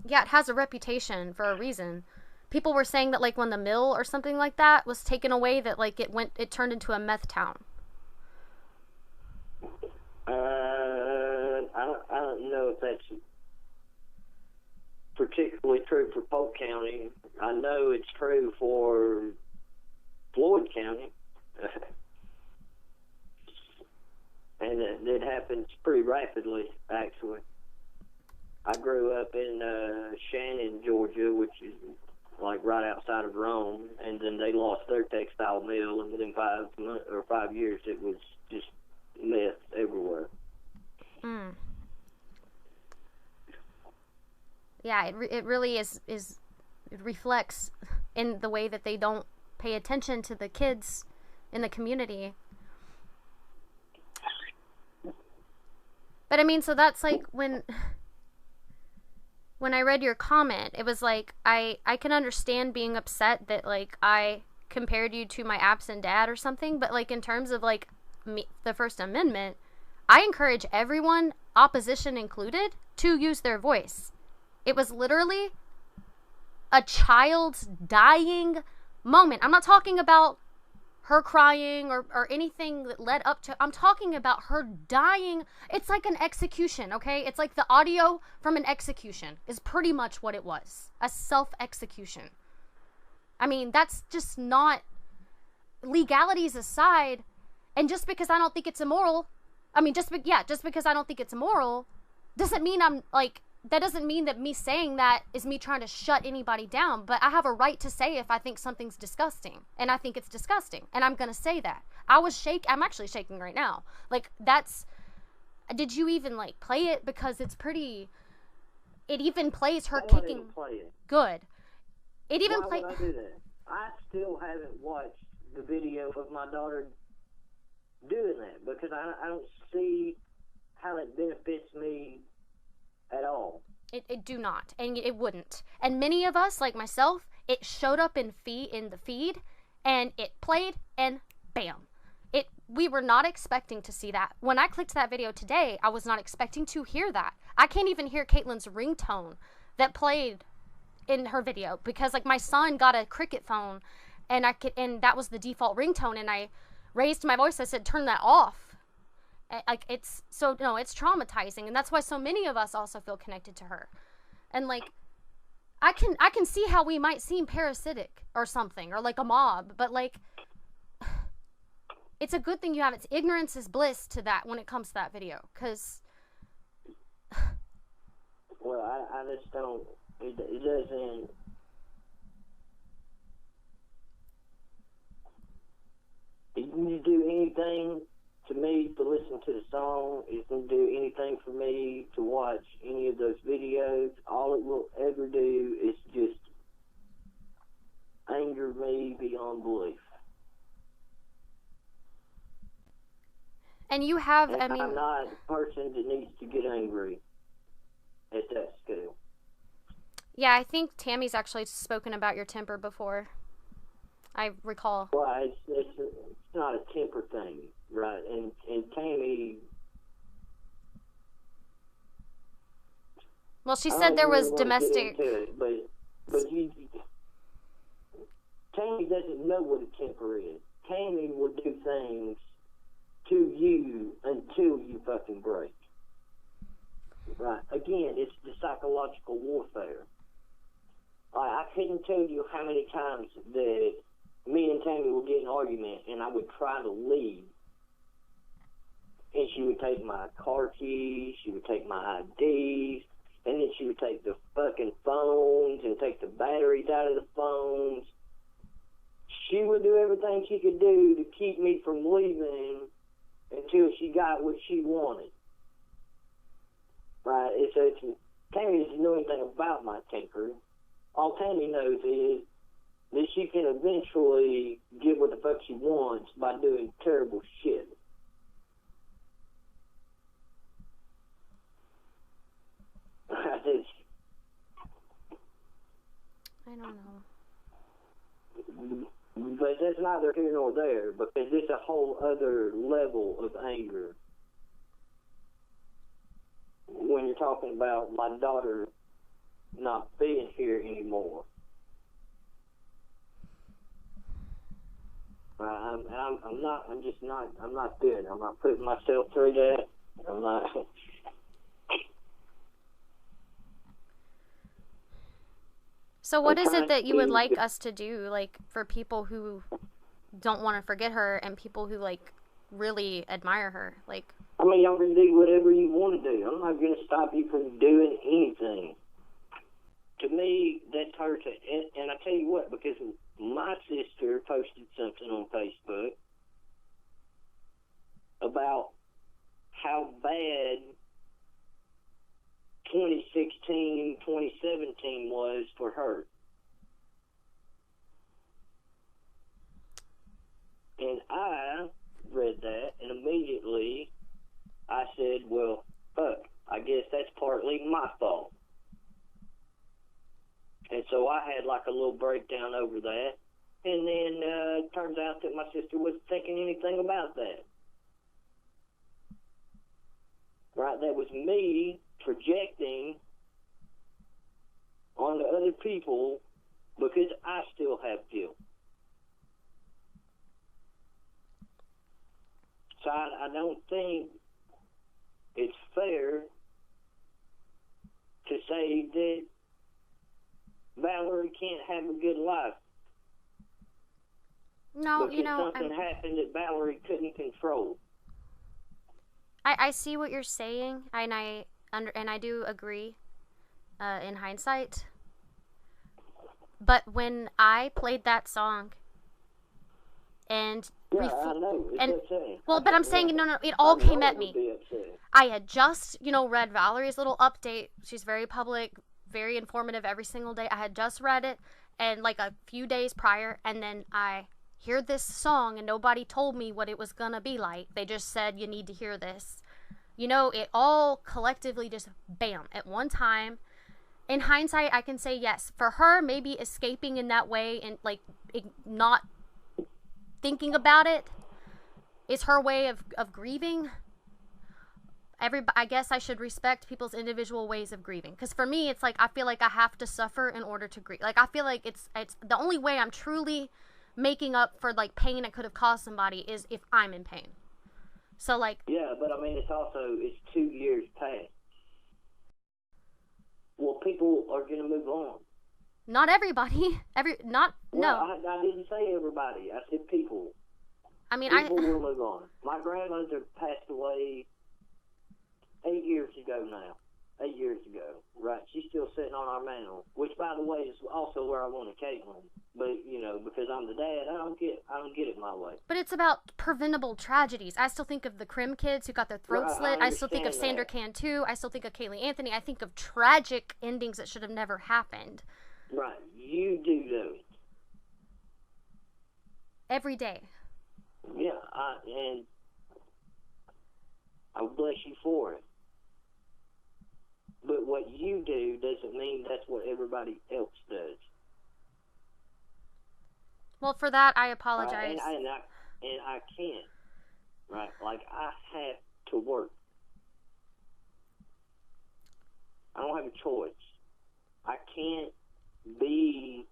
Yeah, it has a reputation for a reason. People were saying that, like, when the mill or something like that was taken away, that, like, it turned into a meth town. I don't know if that's particularly true for Polk County. I know it's true for Floyd County. And it happens pretty rapidly, actually. I grew up in Shannon, Georgia, which is like right outside of Rome, and then they lost their textile mill, and within 5 years it was just meth everywhere. Mm. Yeah, it really is it reflects in the way that they don't pay attention to the kids in the community. But I mean, so that's like when I read your comment, it was like I can understand being upset that like I compared you to my absent dad or something, but like in terms of like the First Amendment, I encourage everyone, opposition included, to use their voice. It was literally a child's dying moment. I'm not talking about her crying or anything that led up to, I'm talking about her dying. It's like an execution, okay? It's like the audio from an execution is pretty much what it was. A self-execution. I mean, that's just not, legalities aside, and just because I don't think it's immoral, I mean, just because I don't think it's immoral doesn't mean I'm like that doesn't mean that me saying that is me trying to shut anybody down, but I have a right to say if I think something's disgusting, and I think it's disgusting, and I'm gonna say that. I'm actually shaking right now. Like, did you even, like, play it? Because it's pretty, it even plays her kicking. I didn't play it. Good. It even Why would I do that? I still haven't watched the video of my daughter doing that, because I don't see how it benefits me at all. It do not, and it wouldn't. And many of us, like myself, it showed up in the feed, and it played, and bam. We were not expecting to see that. When I clicked that video today, I was not expecting to hear that. I can't even hear Katelyn's ringtone that played in her video, because, like, my son got a Cricket phone, and that was the default ringtone, and I raised my voice. I said, turn that off. Like, it's traumatizing, and that's why so many of us also feel connected to her. And, like, I can see how we might seem parasitic or something, or like a mob, but, like, it's a good thing you have. It's ignorance is bliss to that when it comes to that video, because well, I just don't, it doesn't, it didn't do anything to me to listen to the song. It didn't do anything for me to watch any of those videos. All it will ever do is just anger me beyond belief. And you have, I'm not a person that needs to get angry at that scale. Yeah, I think Tammy's actually spoken about your temper before. I recall. Well, it's not a temper thing, right? And Tammy... Well, she said there was domestic... But Tammy doesn't know what a temper is. Tammy will do things to you until you fucking break. Right? Again, it's the psychological warfare. I couldn't tell you how many times that me and Tammy would get in an argument, and I would try to leave, and she would take my car keys, she would take my IDs, and then she would take the fucking phones and take the batteries out of the phones. She would do everything she could do to keep me from leaving until she got what she wanted. Right? Tammy doesn't know anything about my temper. All Tammy knows is that she can eventually get what the fuck she wants by doing terrible shit. I don't know. But that's neither here nor there, because it's a whole other level of anger when you're talking about my daughter not being here anymore. I'm not doing it. I'm not putting myself through that. I'm not. So what is it that you would like us to do, like, for people who don't want to forget her and people who, like, really admire her? Like, I mean, y'all can do whatever you want to do. I'm not going to stop you from doing anything. To me, that's her. And I tell you what, because my sister posted something on Facebook about how bad 2016, 2017 was for her. And I read that, and immediately I said, well, fuck, I guess that's partly my fault. And so I had like a little breakdown over that. And then it turns out that my sister wasn't thinking anything about that. Right? That was me projecting onto other people because I still have guilt. So I don't think it's fair to say that Valerie can't have a good life. No, because something happened that Valerie couldn't control. I see what you're saying, and I do agree. in hindsight. But when I played that song, and I know. It's upsetting. Well, but I'm saying, no, it all came at me. I had just, read Valerie's little update. She's very public, very informative every single day. I had just read it, and like a few days prior, and then I hear this song, and nobody told me what it was gonna be like. They just said, you need to hear this. It all collectively just, bam, at one time. In hindsight, I can say yes. For her, maybe escaping in that way and, like, not thinking about it is her way of grieving. I guess I should respect people's individual ways of grieving. Because for me, it's like, I feel like I have to suffer in order to grieve. Like, I feel like it's the only way I'm truly making up for, like, pain I could have caused somebody is if I'm in pain. So, like... Yeah, but, I mean, it's 2 years past. Well, people are going to move on. Not everybody. No. I didn't say everybody. I said people. I mean, people will move on. My grandmother passed away 8 years ago now. 8 years ago. Right. She's still sitting on our mantle. Which, by the way, is also where I wanted Katelyn. But, because I'm the dad, I don't get it my way. But it's about preventable tragedies. I still think of the Krim kids who got their throats slit. I still think of Sandra Cantu. I still think of Kaylee Anthony. I think of tragic endings that should have never happened. Right. You do those. Every day. Yeah, and I bless you for it. But what you do doesn't mean that's what everybody else does. Well, for that, I apologize. And I can't. Right? Like, I have to work. I don't have a choice. I can't be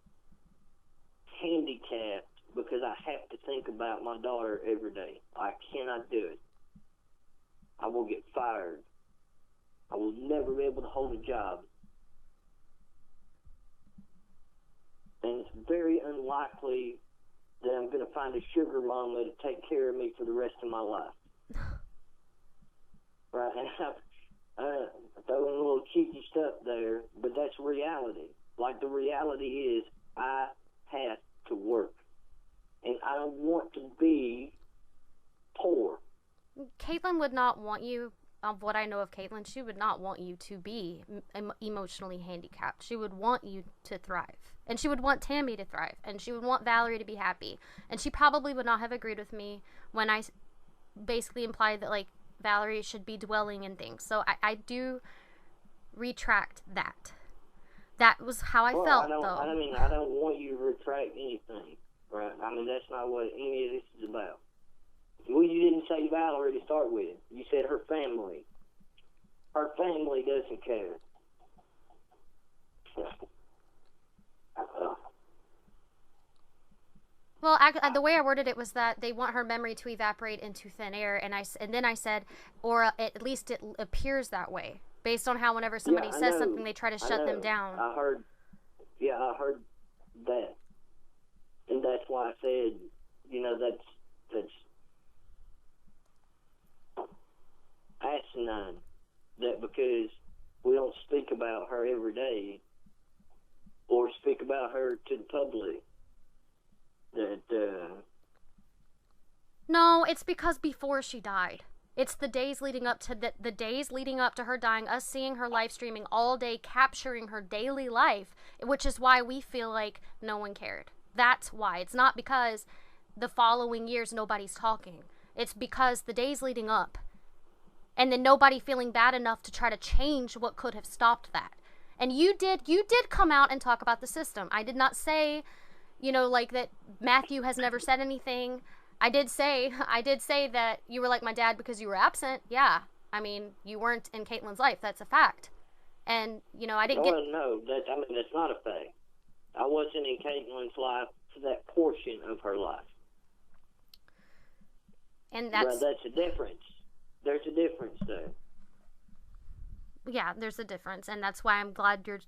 handicapped because I have to think about my daughter every day. I cannot do it. I will get fired. I will never be able to hold a job. And it's very unlikely that I'm going to find a sugar mama to take care of me for the rest of my life. Right? And I'm throwing a little cheeky stuff there, but that's reality. Like, the reality is I have to work. And I don't want to be poor. Katelyn would not want you, of what I know of Katelyn, she would not want you to be emotionally handicapped. She would want you to thrive. And she would want Tammy to thrive. And she would want Valerie to be happy. And she probably would not have agreed with me when I basically implied that, like, Valerie should be dwelling in things. So I do retract that. That was how I felt, though. I don't want you to retract anything. Right? I mean, that's not what any of this is about. Well, you didn't say Valerie to start with. You said her family. Her family doesn't care. Well, the way I worded it was that they want her memory to evaporate into thin air, and then I said, or at least it appears that way, based on how whenever somebody says something, they try to shut them down. I heard that, and that's why I said, that's asinine. That because we don't speak about her every day, or speak about her to the public. No, it's because before she died. It's the days leading up to the days leading up to her dying, us seeing her live streaming all day, capturing her daily life, which is why we feel like no one cared. That's why. It's not because the following years nobody's talking. It's because the days leading up, and then nobody feeling bad enough to try to change what could have stopped that. And you did come out and talk about the system. I did not say, like that Matthew has never said anything. I did say that you were like my dad because you were absent. Yeah. I mean, you weren't in Katelyn's life. That's a fact. And, I didn't get... No, that's not a fact. I wasn't in Katelyn's life for that portion of her life. And that's... Well, that's a difference. There's a difference there. Yeah, there's a difference. And that's why I'm glad you're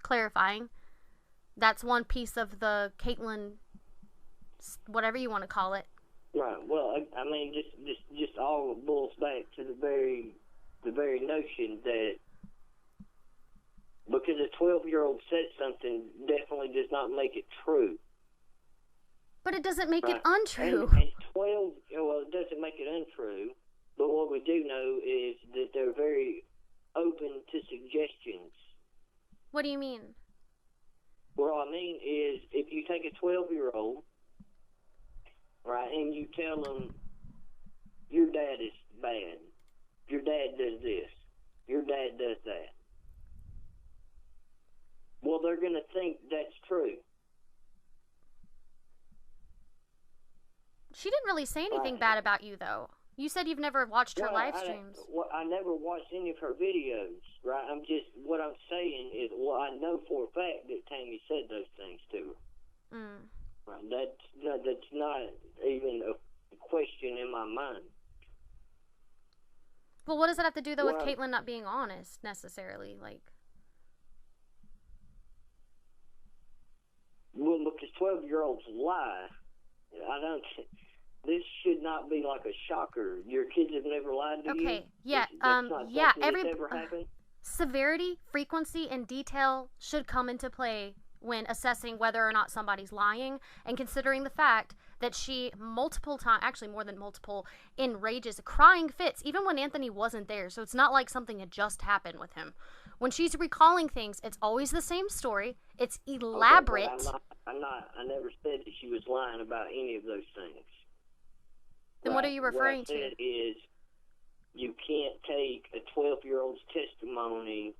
clarifying. That's one piece of the Katelyn, whatever you want to call it. Right. Well, I mean, just all boils back to the very notion that Because a 12-year-old said something definitely does not make it true. But it doesn't make it untrue. And 12, well, it doesn't make it untrue, but what we do know is that they're very open to suggestions. What do you mean? What I mean is, if you take a 12-year-old, right, and you tell them, your dad is bad, your dad does this, your dad does that, well, they're going to think that's true. She didn't really say anything bad about you, though. You said you've never watched her live streams. I never watched any of her videos, right? What I'm saying is, well, I know for a fact that Tammy said those things to her. Right? That's not even a question in my mind. Well, what does that have to do, though, with Katelyn not being honest, necessarily? Well, because 12-year-olds lie. This should not be like a shocker. Your kids have never lied to you. Okay, yeah, severity, frequency, and detail should come into play when assessing whether or not somebody's lying, and considering the fact that she multiple times, actually more than multiple, enrages, crying fits, even when Anthony wasn't there. So it's not like something had just happened with him. When she's recalling things, it's always the same story. It's elaborate. Okay, I never said that she was lying about any of those things. Then what are you referring to? What I said is, you can't take a 12-year-old's testimony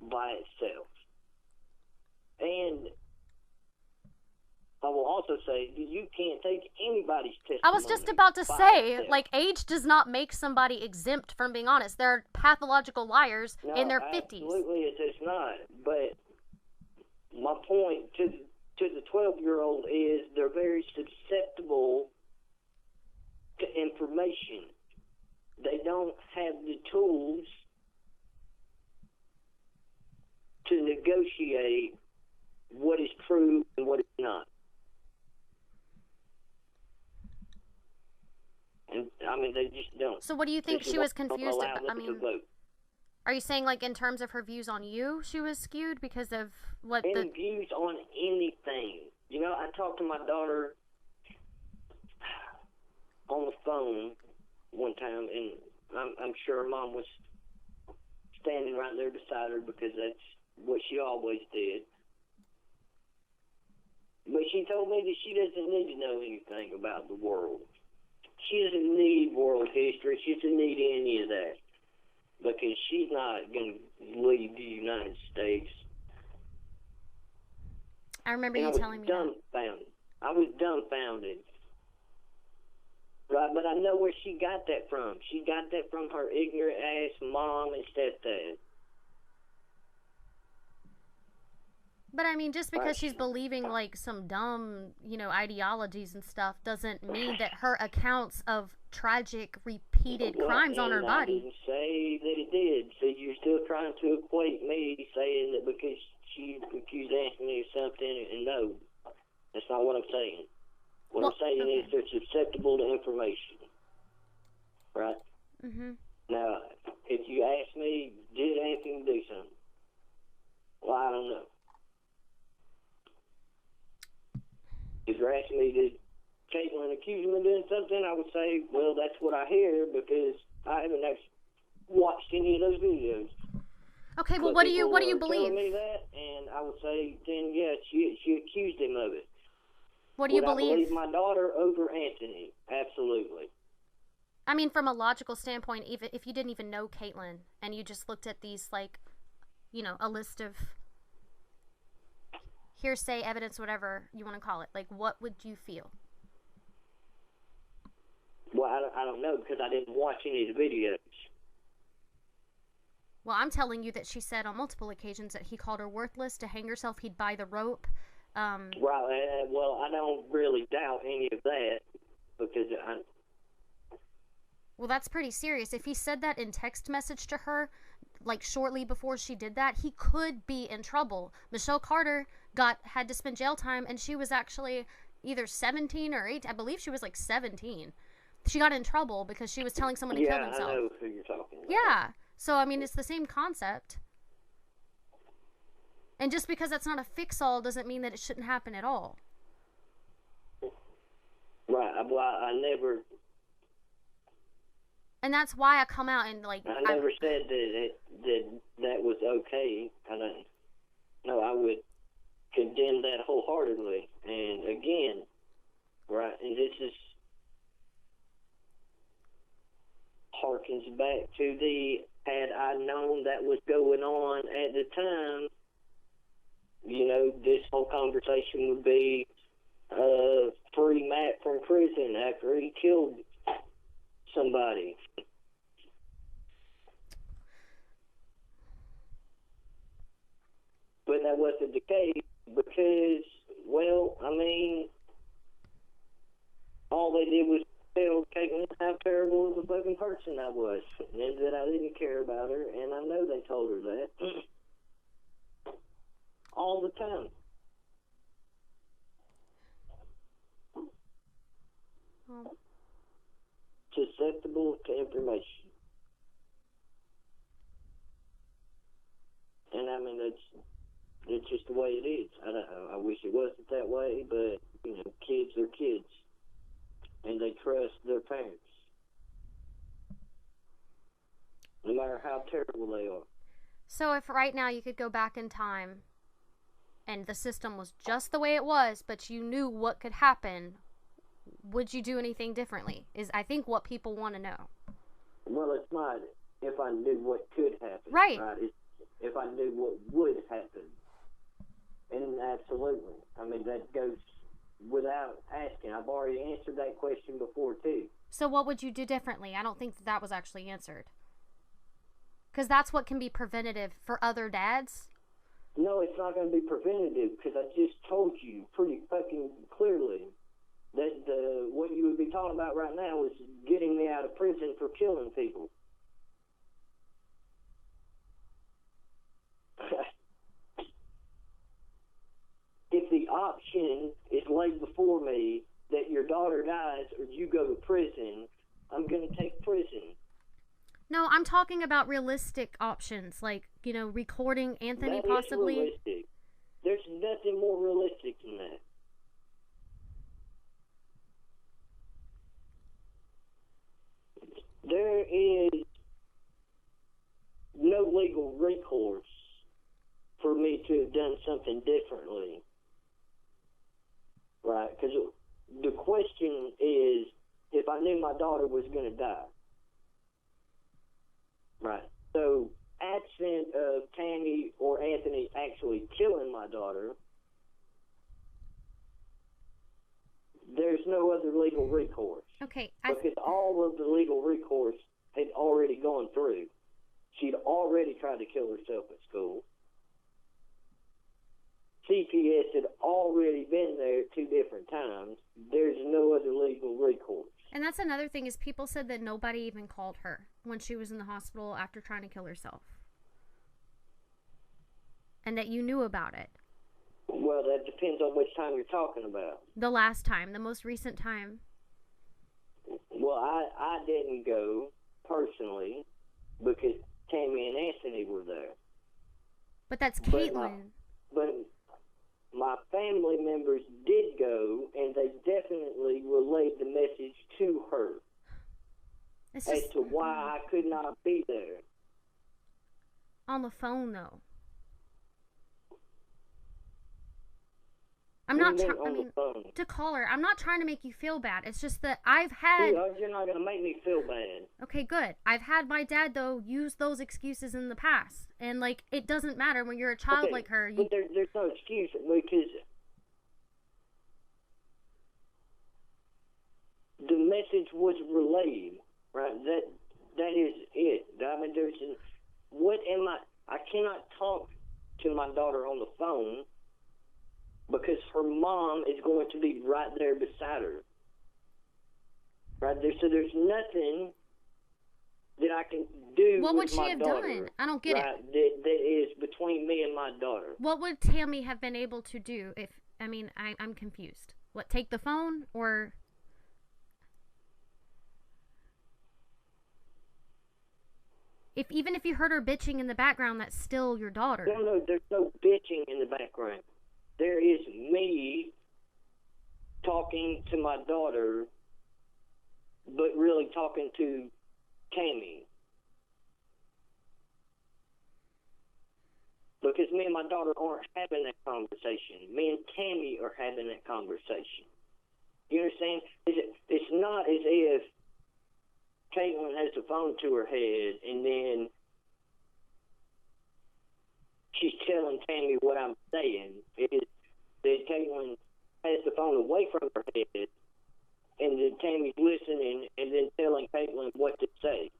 by itself. And I will also say that you can't take anybody's testimony. I was just about to say, itself. Age does not make somebody exempt from being honest. There are pathological liars in their 50s. Absolutely, it does not. But my point to the 12-year-old is they're very susceptible to information. They don't have the tools to negotiate what is true and what is not. And they just don't. So what do you think she was confused about? Are you saying in terms of her views on you, she was skewed because of what views on anything? I talked to my daughter on the phone one time, and I'm sure her mom was standing right there beside her because that's what she always did. But she told me that she doesn't need to know anything about the world. She doesn't need world history. She doesn't need any of that. Because she's not going to leave the United States. I remember you telling me that. I was dumbfounded. Right, but I know where she got that from. She got that from her ignorant ass mom and stepdad. But just because she's believing some dumb, ideologies and stuff doesn't mean that her accounts of tragic, repeated crimes on her body. I didn't say that it did. So you're still trying to equate me saying that because she accused Anthony of something, and no, that's not what I'm saying. What I'm saying is they're susceptible to information. Right? Mm-hmm. Now, if you ask me, did Anthony do something? Well, I don't know. If you're asking me, did Katelyn accuse him of doing something, I would say, well, that's what I hear because I haven't actually watched any of those videos. Okay, well, what do you believe? Telling me that, and I would say, then yeah, she accused him of it. What do you believe? I believe my daughter over Anthony, absolutely. From a logical standpoint, even if you didn't even know Katelyn and you just looked at these, a list of hearsay, evidence, whatever you want to call it, what would you feel? Well, I don't know because I didn't watch any of the videos. Well, I'm telling you that she said on multiple occasions that he called her worthless. To hang herself, he'd buy the rope. Right. Well, I don't really doubt any of that because Well, that's pretty serious. If he said that in text message to her, shortly before she did that, he could be in trouble. Michelle Carter had to spend jail time, and she was actually either 17 or 18. I believe she was 17. She got in trouble because she was telling someone to kill themselves. Yeah, I know who you're talking about. Yeah. So, it's the same concept. And just because that's not a fix-all doesn't mean that it shouldn't happen at all. Right. Well, I never. And that's why I come out and like. I never said that was okay. No, I would condemn that wholeheartedly. And again, right, and this is harkens back to the had I known that was going on at the time, this whole conversation would be free Matt from prison after he killed somebody. But that wasn't the case because, well, I mean, all they did was tell Katelyn how terrible of a fucking person I was, and that I didn't care about her, and I know they told her that all the time. Susceptible to information. And I mean, it's just the way it is. I wish it wasn't that way, but, kids are kids. And they trust their parents. No matter how terrible they are. So if right now you could go back in time and the system was just the way it was, but you knew what could happen, would you do anything differently? Is I think what people want to know. Well, it's not if I knew what could happen. Right. It's if I knew what would happen. And absolutely. I mean, that goes without asking. I've already answered that question before, too. So what would you do differently? I don't think that was actually answered. Because that's what can be preventative for other dads. No, it's not going to be preventative, because I just told you pretty fucking clearly that what you would be talking about right now is getting me out of prison for killing people. If the option is laid before me that your daughter dies or you go to prison, I'm going to take prison. No, I'm talking about realistic options, like, recording Anthony that possibly. Is realistic. There's nothing more realistic than that. There is no legal recourse for me to have done something differently. Right? Because the question is, if I knew my daughter was going to die. Right? So, absent of Tammy or Anthony actually killing my daughter, there's no other legal recourse. Okay. Because all of the legal recourse had already gone through. She'd already tried to kill herself at school. CPS had already been there 2 different times. There's no other legal recourse. And that's another thing, is people said that nobody even called her when she was in the hospital after trying to kill herself. And that you knew about it. Well, that depends on which time you're talking about. The last time, the most recent time. Well, I didn't go personally because Tammy and Anthony were there. But that's Katelyn. But my family members did go, and they definitely relayed the message to her as to why I could not be there. On the phone, though. I'm not trying to call her. I'm not trying to make you feel bad. It's just that I've had... You're not going to make me feel bad. Okay, good. I've had my dad, though, use those excuses in the past. And, it doesn't matter when you're a child like her. But there's no excuse because the message was relayed, right? That is it. I mean, I cannot talk to my daughter on the phone because her mom is going to be right there beside her. Right there. So there's nothing that I can do what with would she my have daughter, done? I don't get right, it. That is between me and my daughter. What would Tammy have been able to do if... I'm confused. What, take the phone or... Even if you heard her bitching in the background, that's still your daughter. No, there's no bitching in the background. There is me talking to my daughter, but really talking to Tammy. Because me and my daughter aren't having that conversation. Me and Tammy are having that conversation. You understand? It's not as if Katelyn has the phone to her head and then she's telling Tammy what I'm saying. It's that Katelyn has the phone away from her head and then Tammy's listening and then telling Katelyn what to say.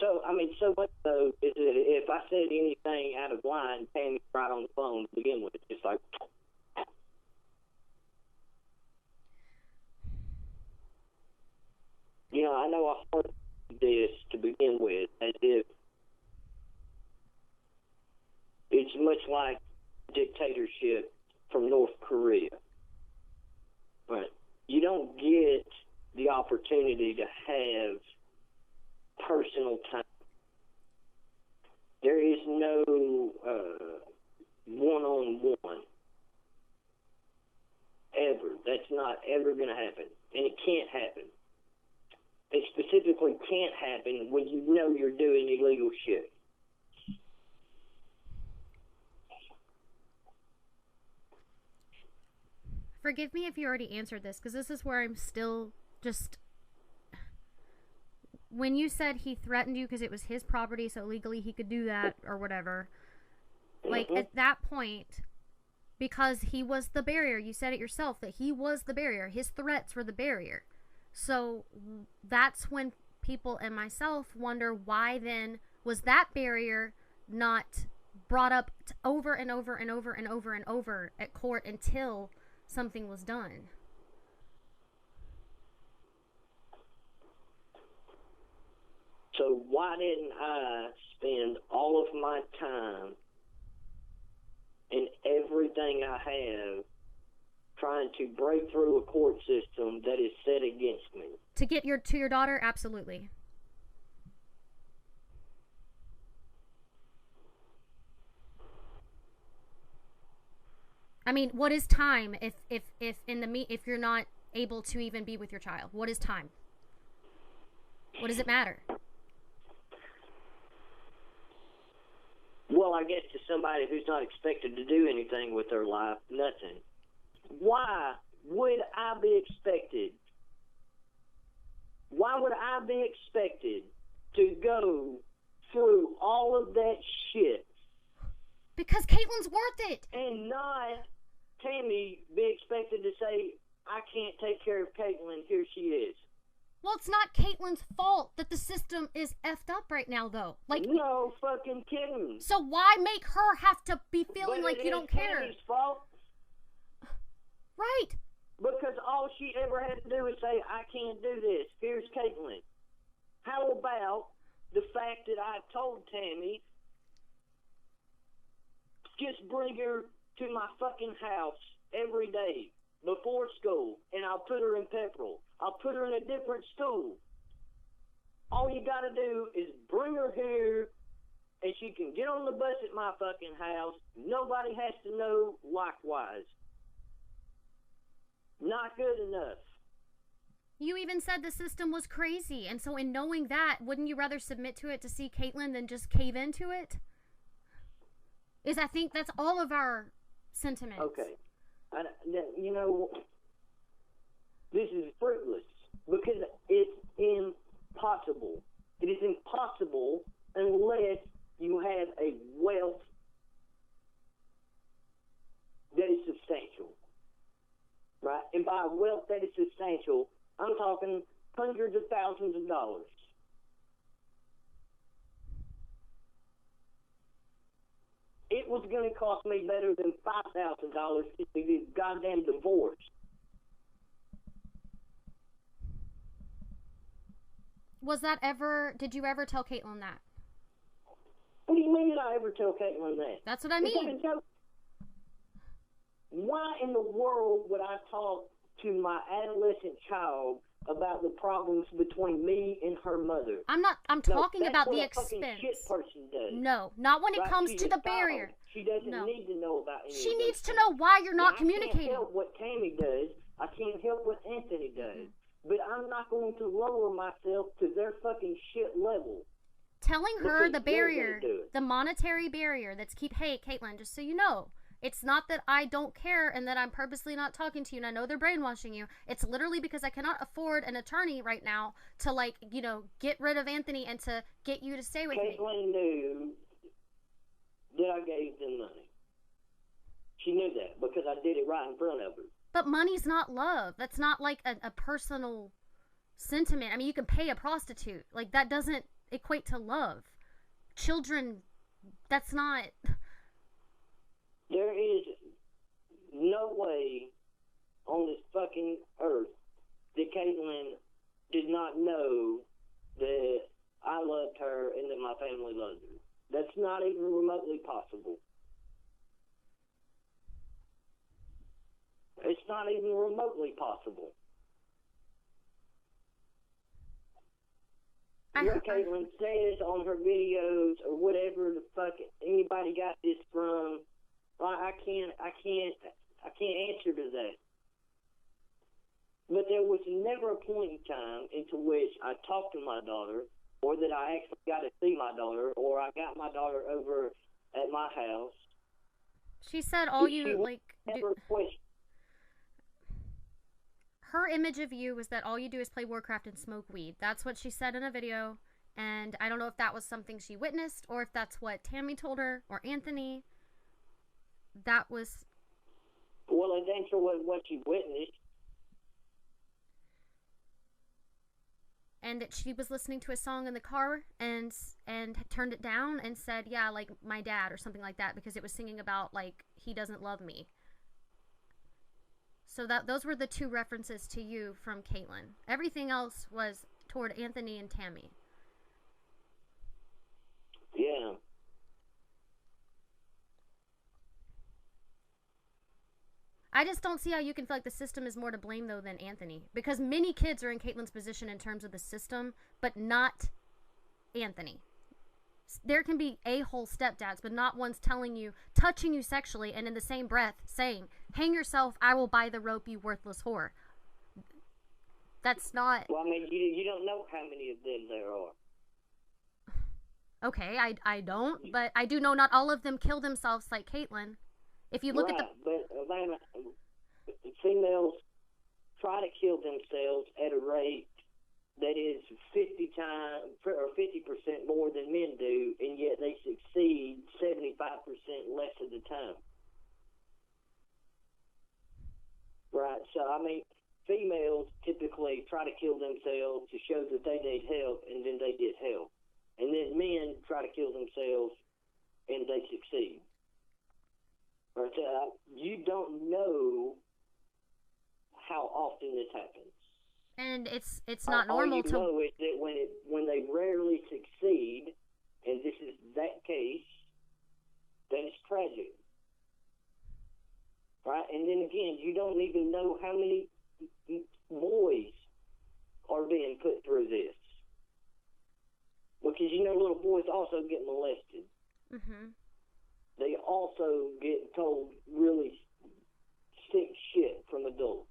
So, I mean, so much so is that if I said anything out of line, Tammy's right on the phone to begin with. It's like, you know, I know I heard this to begin with as if it's much like dictatorship from North Korea. Right? You don't get the opportunity to have personal time. There is no one-on-one ever. That's not ever going to happen, and it can't happen. It specifically can't happen when you know you're doing illegal shit. Forgive me if you already answered this, because this is where I'm still just... When you said he threatened you because it was his property, so legally he could do that or whatever, like, at that point, because he was the barrier, you said it yourself, that he was the barrier, his threats were the barrier. So that's when people and myself wonder, why then was that barrier not brought up over and over and over and over and over at court until something was done? So why didn't I spend all of my time and everything I have trying to break through a court system that is set against me? To get to your daughter? Absolutely. I mean, what is time if you're not able to even be with your child? What is time? What does it matter? Well, I guess to somebody who's not expected to do anything with their life, nothing. Why would I be expected? Why would I be expected to go through all of that shit? Because Katelyn's worth it. And not Tammy be expected to say, I can't take care of Katelyn, here she is. Well, it's not Katelyn's fault that the system is effed up right now, though. Like, no fucking kidding. So why make her have to be feeling like you don't care? Tammy's fault. Right. Because all she ever had to do is say, I can't do this. Here's Katelyn. How about the fact that I told Tammy, just bring her to my fucking house every day before school, and I'll put her in Pepperell. I'll put her in a different school. All you gotta do is bring her here, and she can get on the bus at my fucking house. Nobody has to know likewise. Not good enough. You even said the system was crazy, and so in knowing that, wouldn't you rather submit to it to see Katelyn than just cave into it? I think that's all of our sentiments. Okay. You know, this is fruitless because it's impossible. It is impossible unless you have a wealth that is substantial. Right? And by wealth that is substantial, I'm talking hundreds of thousands of dollars. It was going to cost me better than $5,000 to get this goddamn divorce. Did you ever tell Katelyn that? What do you mean did I ever tell Katelyn that? That's what I mean. Why in the world would I talk to my adolescent child about the problems between me and her mother. I'm talking about the expense. Fucking shit person does. No, not when it comes to the barrier. She doesn't need to know about any She of needs those to know why you're not I communicating. can't help what Tammy does. I can't help what Anthony does. But I'm not going to lower myself to their fucking shit level. Telling her the barrier, the monetary barrier hey, Katelyn, just so you know, it's not that I don't care and that I'm purposely not talking to you and I know they're brainwashing you. It's literally because I cannot afford an attorney right now to, like, you know, get rid of Anthony and to get you to stay with me. Katelyn knew that I gave them money. She knew that because I did it right in front of her. But money's not love. That's not like a personal sentiment. I mean, you can pay a prostitute. Like, that doesn't equate to love. Children, that's not... There is no way on this fucking earth that Katelyn did not know that I loved her and that my family loved her. That's not even remotely possible. It's not even remotely possible. What Katelyn says on her videos or whatever the fuck anybody got this from, I can't answer to that. But there was never a point in time into which I talked to my daughter, or that I actually got to see my daughter, or I got my daughter over at my house. She said all you, like... Her image of you was that all you do is play Warcraft and smoke weed. That's what she said in a video, and I don't know if that was something she witnessed, or if that's what Tammy told her, or Anthony. That was... Well, it ain't sure what she witnessed. And that she was listening to a song in the car and turned it down and said, yeah, like my dad or something like that, because it was singing about, like, he doesn't love me. So those were the two references to you from Katelyn. Everything else was toward Anthony and Tammy. Yeah. I just don't see how you can feel like the system is more to blame, though, than Anthony. Because many kids are in Katelyn's position in terms of the system, but not Anthony. There can be a-hole stepdads, but not ones telling you, touching you sexually, and in the same breath saying, hang yourself, I will buy the rope, you worthless whore. That's not... Well, I mean, you don't know how many of them there are. Okay, I don't, but I do know not all of them kill themselves like Katelyn. If you look at the... But females try to kill themselves at a rate that is 50 times or 50% more than men do, and yet they succeed 75% less of the time. Right? So, I mean, females typically try to kill themselves to show that they need help, and then they get help. And then men try to kill themselves, and they succeed. Right? So, you don't know how often this happens. And it's not normal to... All you know is that when they rarely succeed, and this is that case, then it's tragic. Right? And then again, you don't even know how many boys are being put through this. Because, you know, little boys also get molested. Mm-hmm. They also get told really sick shit from adults.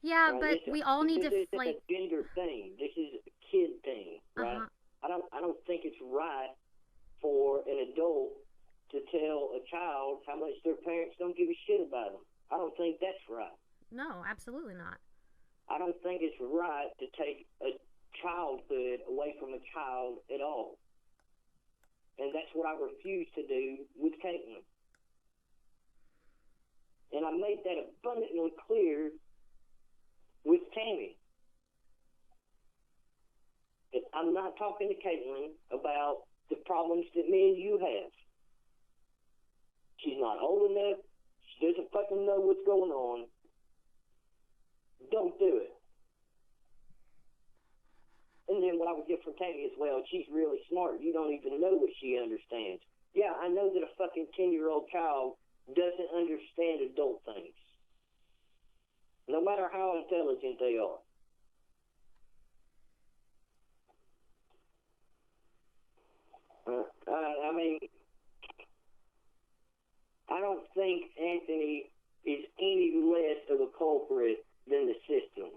Yeah, right? But we all need to... This is a gender thing. This is a kid thing, right? I don't think it's right for an adult to tell a child how much their parents don't give a shit about them. I don't think that's right. No, absolutely not. I don't think it's right to take a childhood away from a child at all. And that's what I refuse to do with Katelyn. And I made that abundantly clear with Tammy. That I'm not talking to Katelyn about the problems that me and you have. She's not old enough. She doesn't fucking know what's going on. Don't do it. And then what I would get from Tammy is, well, she's really smart. You don't even know what she understands. Yeah, I know that a fucking 10-year-old child doesn't understand adult things. no matter how intelligent they are. I mean, I don't think Anthony is any less of a culprit than the system.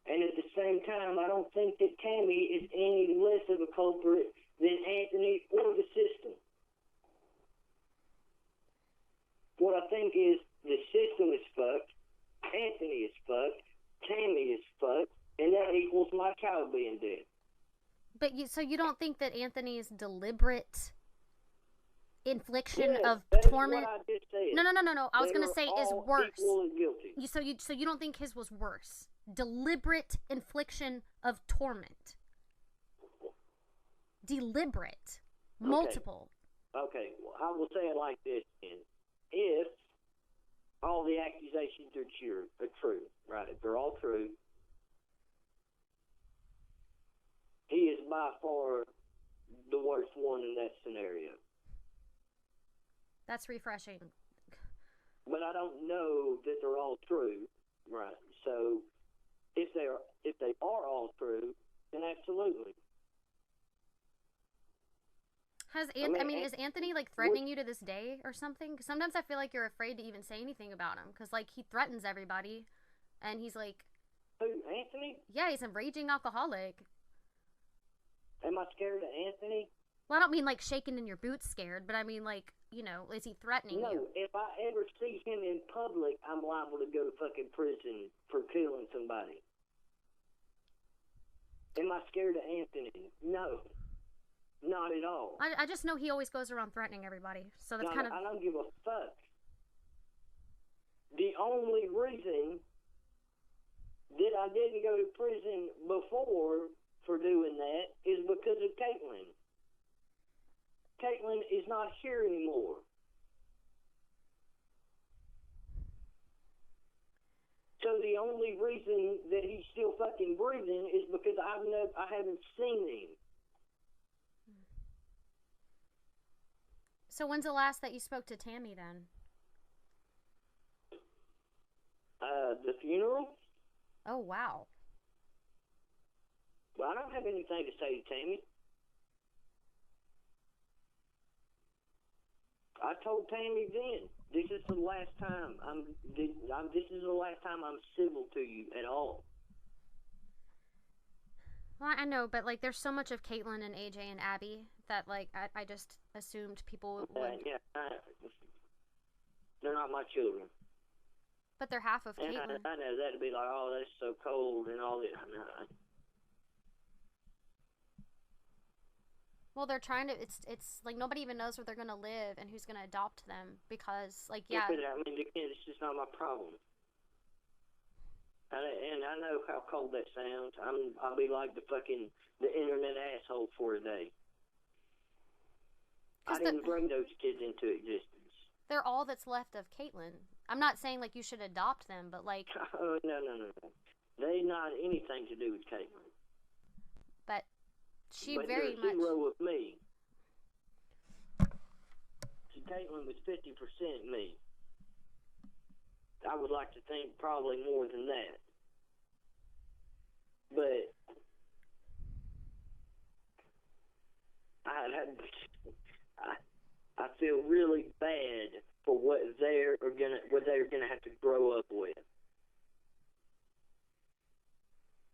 And at the same time, I don't think that Tammy is any less of a culprit than Anthony or the system. What I think is the system is fucked, Anthony is fucked, Tammy is fucked, and that equals my child being dead. But so you don't think that Anthony's deliberate infliction of torment? What I just said. No. I was going to say is worse. Equally guilty. So you don't think his was worse? Deliberate infliction of torment. Deliberate. Multiple. Okay. Well, I will say it like this then. If all the accusations are true, right? If they're all true, he is by far the worst one in that scenario. That's refreshing. But I don't know that they're all true, right? So if they are all true, then absolutely. Is Anthony like threatening you to this day or something? Because sometimes I feel like you're afraid to even say anything about him because like he threatens everybody, and he's like, who, Anthony? Yeah, he's a raging alcoholic. Am I scared of Anthony? Well, I don't mean like shaking in your boots scared, but I mean like, you know, is he threatening you? No, if I ever see him in public, I'm liable to go to fucking prison for killing somebody. Am I scared of Anthony? No. Not at all. I just know he always goes around threatening everybody, so that's kind of... I don't give a fuck. The only reason that I didn't go to prison before for doing that is because of Katelyn. Katelyn is not here anymore. So the only reason that he's still fucking breathing is because I haven't seen him. So when's the last that you spoke to Tammy then? The funeral? Oh, wow. Well, I don't have anything to say to Tammy. I told Tammy then, this is the last time this is the last time I'm civil to you at all. Well, I know, but like, there's so much of Katelyn and AJ and Abby that like I just assumed people would. They're not my children. But they're half of Katelyn. I know that'd be like, oh, that's so cold and all that. No. Well, they're trying to. It's like nobody even knows where they're gonna live and who's gonna adopt them because, like, yeah. But, I mean, again, it's just not my problem. And I know how cold that sounds. I'll be like the internet asshole for a day. I didn't bring those kids into existence. They're all that's left of Katelyn. I'm not saying like you should adopt them, but like. Oh no. They not anything to do with Katelyn. But she very much. Zero with me. So Katelyn was 50% me. I would like to think probably more than that. But I feel really bad for what they're gonna have to grow up with.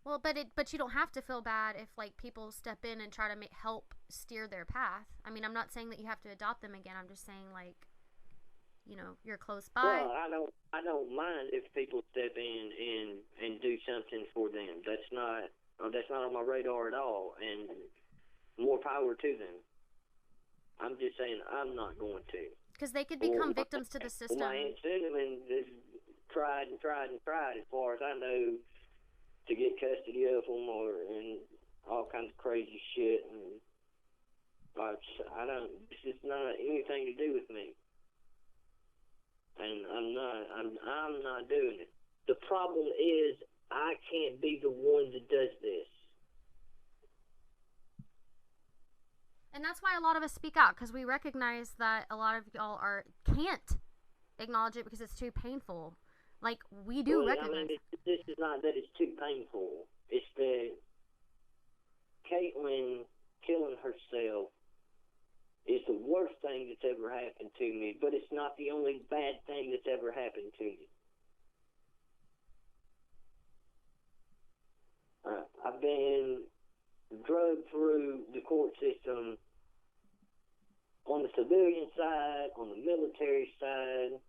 Well, but you don't have to feel bad if like people step in and try to help steer their path. I mean, I'm not saying that you have to adopt them again. I'm just saying like, you know, you're close by. Well, I don't mind if people step in and do something for them. That's not on my radar at all, and more power to them. I'm just saying I'm not going to. Because they could become victims to the system. My Aunt Cinnamon has tried as far as I know to get custody of them and all kinds of crazy shit, and this is not anything to do with me. And I'm not doing it. The problem is I can't be the one that does this. And that's why a lot of us speak out, because we recognize that a lot of y'all can't acknowledge it because it's too painful. Like, we do recognize. This is not that it's too painful. It's that Katelyn killing herself is the worst thing that's ever happened to me, but it's not the only bad thing that's ever happened to me. I've been drugged through the court system on the civilian side, on the military side.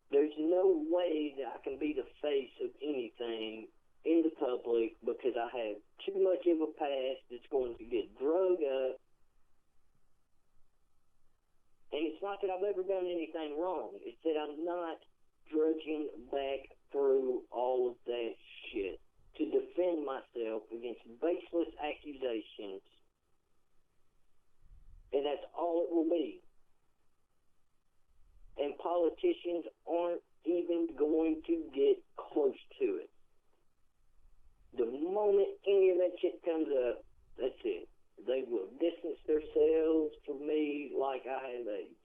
There's no way that I can be the face of anything in the public because I have too much of a past that's going to get drugged up. And it's not that I've ever done anything wrong. It's that I'm not drudging back through all of that shit to defend myself against baseless accusations. And that's all it will be. And politicians aren't even going to get close to it. The moment any of that shit comes up, that's it. They will distance themselves from me like I have AIDS.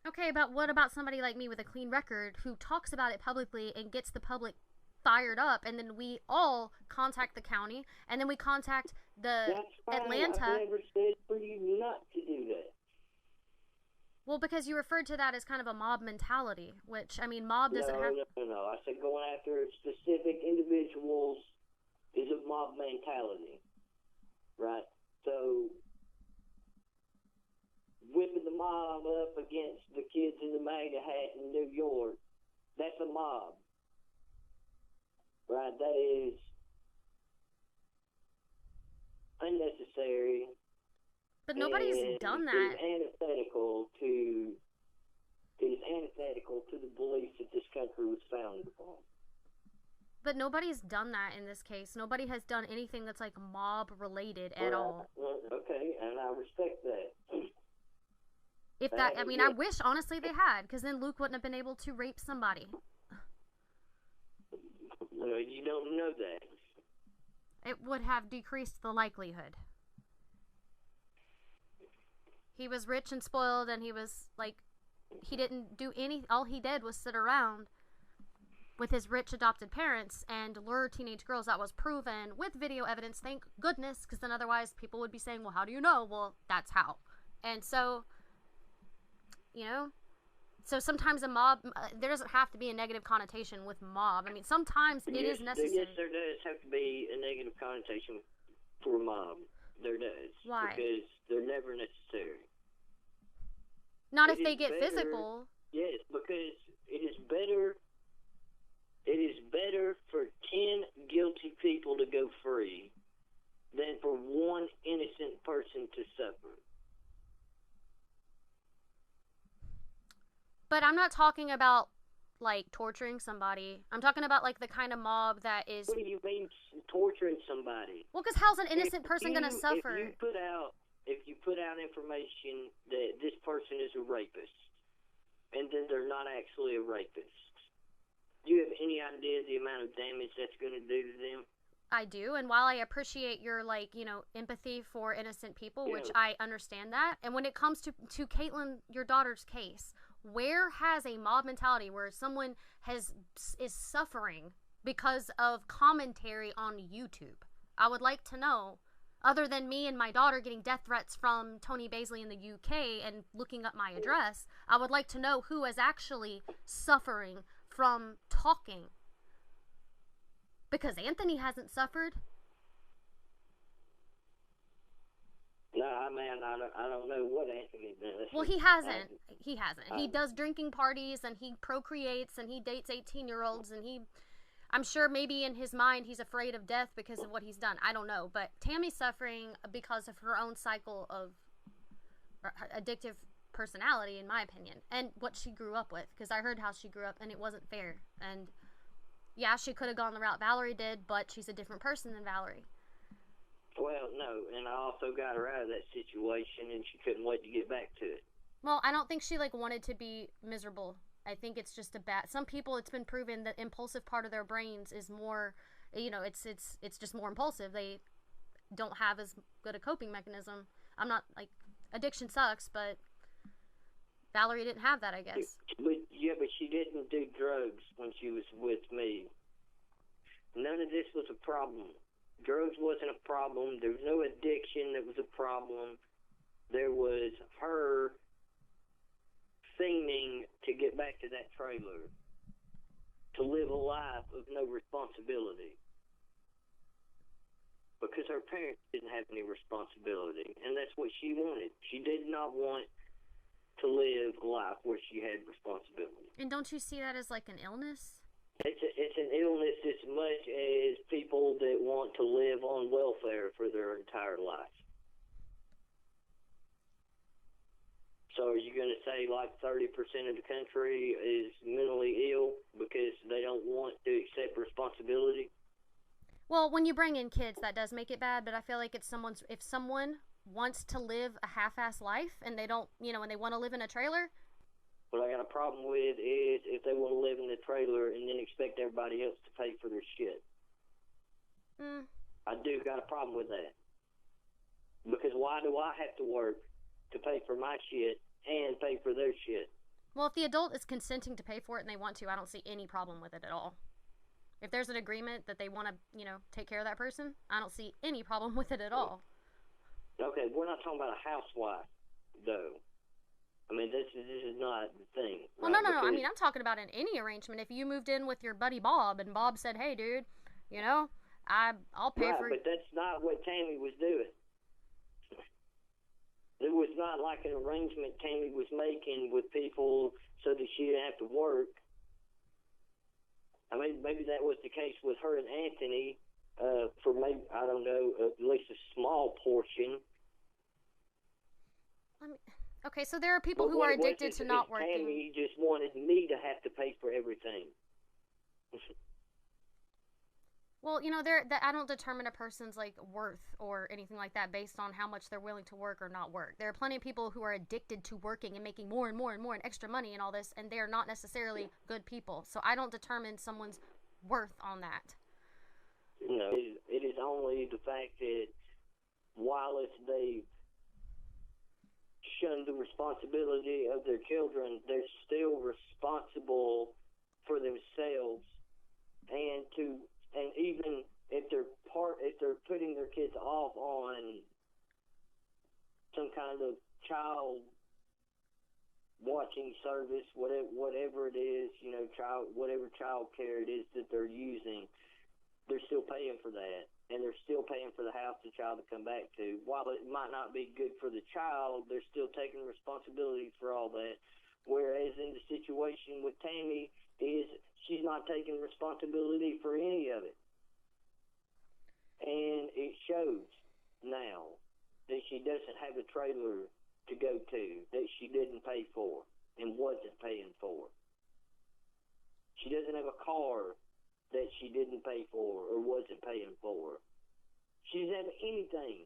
Okay, but what about somebody like me with a clean record who talks about it publicly and gets the public fired up, and then we all contact the county, and then we contact the Atlanta. I've never said for you not to do that. Well, because you referred to that as kind of a mob mentality, which, I mean, mob doesn't have... No. I said going after specific individuals is a mob mentality, right? So, whipping the mob up against the kids in the MAGA hat in New York, that's a mob, right? That is unnecessary. But nobody's done that. It is antithetical to the beliefs that this country was founded upon. But nobody's done that in this case. Nobody has done anything that's like mob related at all. Well, okay, and I respect that. If that, I mean, I wish honestly they had, because then Luke wouldn't have been able to rape somebody. Well, you don't know that. It would have decreased the likelihood. He was rich and spoiled, and he was like, he didn't do all he did was sit around with his rich adopted parents and lure teenage girls. That was proven with video evidence, thank goodness, because then otherwise people would be saying, well, how do you know? Well, that's how. And so, you know, so sometimes a mob, there doesn't have to be a negative connotation with mob. I mean, sometimes it is necessary. Yes, there does have to be a negative connotation for a mob. There does. Why? Because they're never necessary. Not if they get physical. Yes, because it is better for 10 guilty people to go free than for one innocent person to suffer. But I'm not talking about, like, torturing somebody. I'm talking about, like, the kind of mob that is... What do you mean, torturing somebody? Well, because how's an innocent person going to suffer? If you put out information that this person is a rapist, and then they're not actually a rapist, do you have any idea the amount of damage that's going to do to them? I do, and while I appreciate your, like, you know, empathy for innocent people, Yeah. which I understand that, and when it comes to Katelyn, your daughter's case, where has a mob mentality where someone is suffering because of commentary on YouTube? I would like to know, other than me and my daughter getting death threats from Tony Baisley in the UK and looking up my address, I would like to know who is actually suffering from talking. Because Anthony hasn't suffered. No, man, I don't know what Anthony does. Well, he hasn't. He hasn't. He does drinking parties, and he procreates, and he dates 18-year-olds, and I'm sure maybe in his mind he's afraid of death because of what he's done. I don't know. But Tammy's suffering because of her own cycle of addictive personality, in my opinion, and what she grew up with. Because I heard how she grew up, and it wasn't fair. And yeah, she could have gone the route Valerie did, but she's a different person than Valerie. Well, no, and I also got her out of that situation, and she couldn't wait to get back to it. Well, I don't think she, like, wanted to be miserable. I think it's just some people, it's been proven that impulsive part of their brains is more, you know, it's just more impulsive. They don't have as good a coping mechanism. I'm not, like, addiction sucks, but Valerie didn't have that, I guess. But she didn't do drugs when she was with me. None of this was a problem. Drugs wasn't a problem. There was no addiction that was a problem. There was her fiending to get back to that trailer, to live a life of no responsibility. Because her parents didn't have any responsibility, and that's what she wanted. She did not want to live a life where she had responsibility. And don't you see that as like an illness? It's an illness as much as people that want to live on welfare for their entire life. So are you going to say like 30% of the country is mentally ill because they don't want to accept responsibility? Well, when you bring in kids, that does make it bad, but I feel like if someone wants to live a half-ass life and they don't, and they want to live in a trailer. What I got a problem with is if they want to live in the trailer and then expect everybody else to pay for their shit. I do got a problem with that. Because why do I have to work to pay for my shit and pay for their shit? Well, if the adult is consenting to pay for it and they want to, I don't see any problem with it at all. If there's an agreement that they want to, take care of that person, I don't see any problem with it at all. Okay, we're not talking about a housewife, though. I mean, this is not the thing. Well, right? No. I mean, I'm talking about in any arrangement. If you moved in with your buddy Bob and Bob said, hey, dude, I'll pay for... But that's not what Tammy was doing. It was not like an arrangement Tammy was making with people so that she didn't have to work. I mean, maybe that was the case with her and Anthony for maybe, I don't know, at least a small portion. Okay, so there are people who are addicted to not working. Tammy just wanted me to have to pay for everything. Well, I don't determine a person's worth or anything like that based on how much they're willing to work or not work. There are plenty of people who are addicted to working and making more and more and more and extra money and all this, and they are not necessarily good people. So I don't determine someone's worth on that. No, it is only the fact that while they shun the responsibility of their children, they're still responsible for themselves, and even if they're putting their kids off on some kind of child watching service, whatever it is, whatever child care it is that they're using, they're still paying for that. And they're still paying for the house the child to come back to. While it might not be good for the child, they're still taking responsibility for all that. Whereas in the situation with Tammy, she's not taking responsibility for any of it. And it shows now that she doesn't have a trailer to go to that she didn't pay for and wasn't paying for. She doesn't have a car that she didn't pay for or wasn't paying for. She doesn't have anything.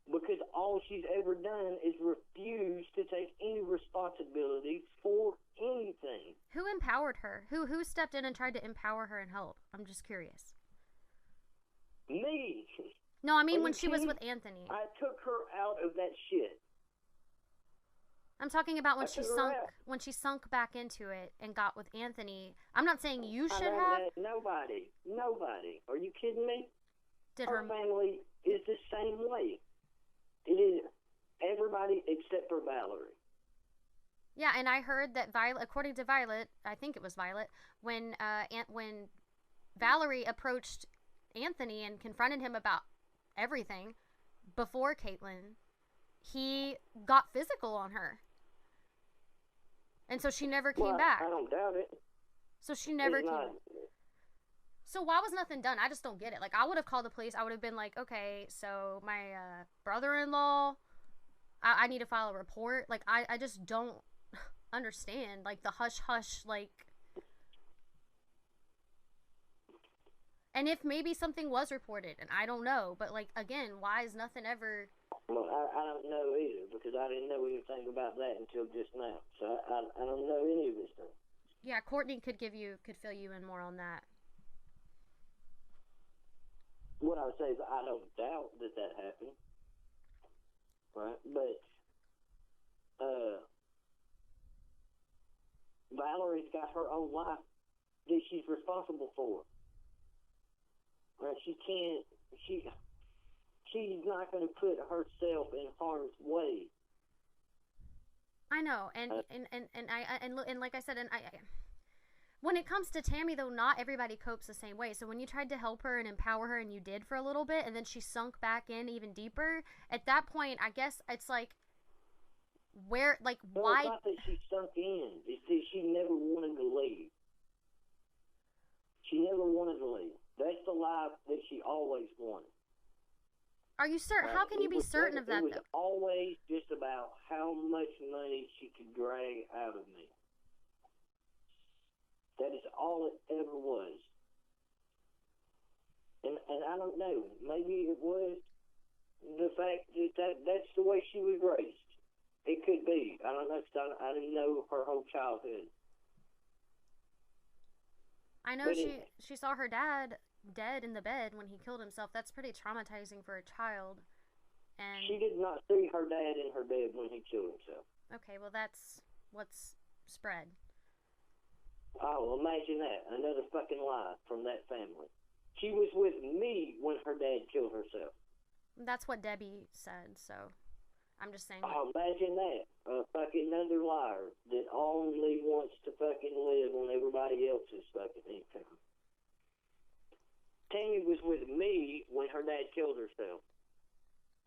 Because all she's ever done is refuse to take any responsibility for anything. Who empowered her? Who stepped in and tried to empower her and help? I'm just curious. Me. No, I mean when she was with Anthony. I took her out of that shit. I'm talking about when she sunk back into it and got with Anthony. I'm not saying you should have. Nobody. Are you kidding me? Her family is the same way. It is everybody except for Valerie. Yeah, and I heard that according to Violet, I think it was Violet, when Valerie approached Anthony and confronted him about everything before Katelyn, he got physical on her. And so she never came back. I don't doubt it. So she never came. So why was nothing done? I just don't get it. I would have called the police. I would have been like, okay, so my brother-in-law, I need to file a report. I just don't understand. The hush-hush, And if maybe something was reported, and I don't know. But, again, why is nothing ever... Well, I don't know either, because I didn't know anything about that until just now. So I don't know any of this stuff. Yeah, Courtney could fill you in more on that. What I would say is I don't doubt that happened. Right? But already got her own life that she's responsible for. She can't. She's not going to put herself in harm's way. I know, and like I said, when it comes to Tammy, though, not everybody copes the same way. So when you tried to help her and empower her, and you did for a little bit, and then she sunk back in even deeper, at that point, I guess it's like, why? It's not that she sunk in. It's that she never wanted to leave. She never wanted to leave. That's the life that she always wanted. Are you certain? How can you be certain of that, though? It was always just about how much money she could drag out of me. That is all it ever was. And I don't know. Maybe it was the fact that that's the way she was raised. It could be. I don't know. I didn't know her whole childhood. I know she saw her dad dead in the bed when he killed himself. That's pretty traumatizing for a child. And she did not see her dad in her bed when he killed himself. Okay, well, that's what's spread. Oh, imagine that. Another fucking lie from that family. She was with me when her dad killed herself. That's what Debbie said, so I'm just saying. Oh, imagine that. A fucking another liar that only wants to fucking live on everybody else's fucking income. Tammy was with me when her dad killed herself.